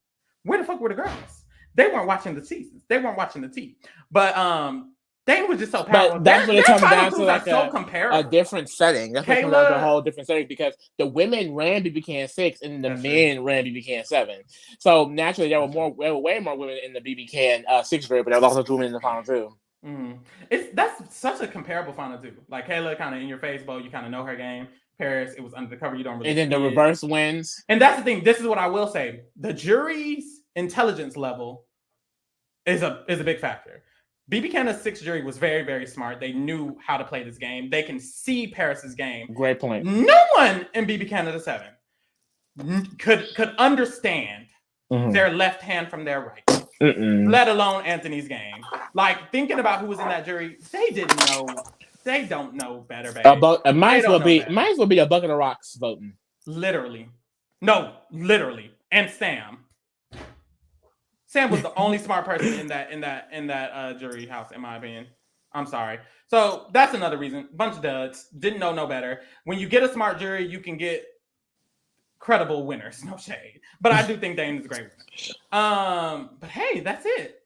Speaker 1: Where the fuck were the girls? They weren't watching the seasons. They weren't watching the tea. But they were just so powerful.
Speaker 2: But that's when it comes down to like
Speaker 1: a
Speaker 2: different setting. That's what it comes down to a whole different setting because the women ran BB Can 6 and the men ran BB Can 7. So naturally, there were way more women in the BB Can 6 grade, but there was also 2 women in the final 2.
Speaker 1: That's such a comparable final 2. Like, Kayla kind of in your face, Bo, you kind of know her game. Paris, it was under the cover. You don't really.
Speaker 2: And then the reverse wins.
Speaker 1: And that's the thing. This is what I will say: the jury's intelligence level is a big factor. BB Canada's 6 jury was very, very smart. They knew how to play this game. They can see Paris's game.
Speaker 2: Great point.
Speaker 1: No one in BB Canada 7 could understand their left hand from their right. Let alone Anthony's game. Like, thinking about who was in that jury, they didn't know. They don't know better, baby.
Speaker 2: Might as well be a bucket of rocks voting.
Speaker 1: Literally. And Sam. Sam was the only smart person in that jury house, in my opinion. I'm sorry. So that's another reason. Bunch of duds. Didn't know no better. When you get a smart jury, you can get credible winners. No shade. But I do think Dane is a great winner. But hey, that's it.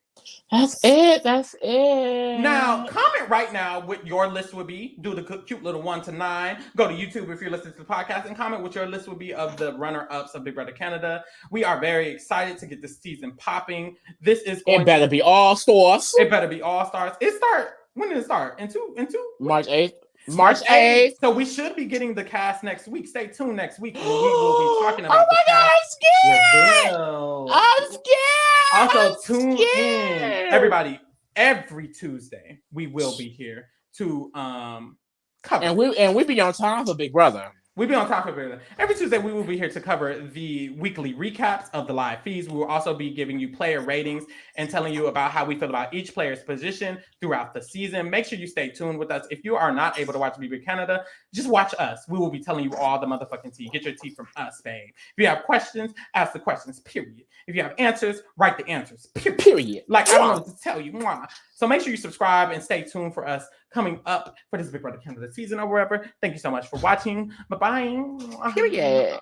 Speaker 2: That's it.
Speaker 1: Now, comment right now what your list would be. Do the cute little 1 to 9. Go to YouTube if you're listening to the podcast and comment what your list would be of the runner-ups of Big Brother Canada. We are very excited to get this season popping. This is
Speaker 2: it better be all stars.
Speaker 1: It better be all stars. When did it start? In two?
Speaker 2: March 8th. March 8th.
Speaker 1: So we should be getting the cast next week. Stay tuned next week when we will be talking about
Speaker 2: the cast. I'm scared.
Speaker 1: Also, tune in, everybody. Every Tuesday, we will be here to cover.
Speaker 2: And we be on time for Big Brother.
Speaker 1: We'll be on top of it. Every Tuesday, we will be here to cover the weekly recaps of the live feeds. We will also be giving you player ratings and telling you about how we feel about each player's position throughout the season. Make sure you stay tuned with us. If you are not able to watch BB Canada, just watch us. We will be telling you all the motherfucking tea. Get your tea from us, babe. If you have questions, ask the questions, period. If you have answers, write the answers, period. Like, I don't know what to tell you. Mwah. So make sure you subscribe and stay tuned for us coming up for this Big Brother Canada season or wherever. Thank you so much for watching. Bye-bye.
Speaker 2: Period.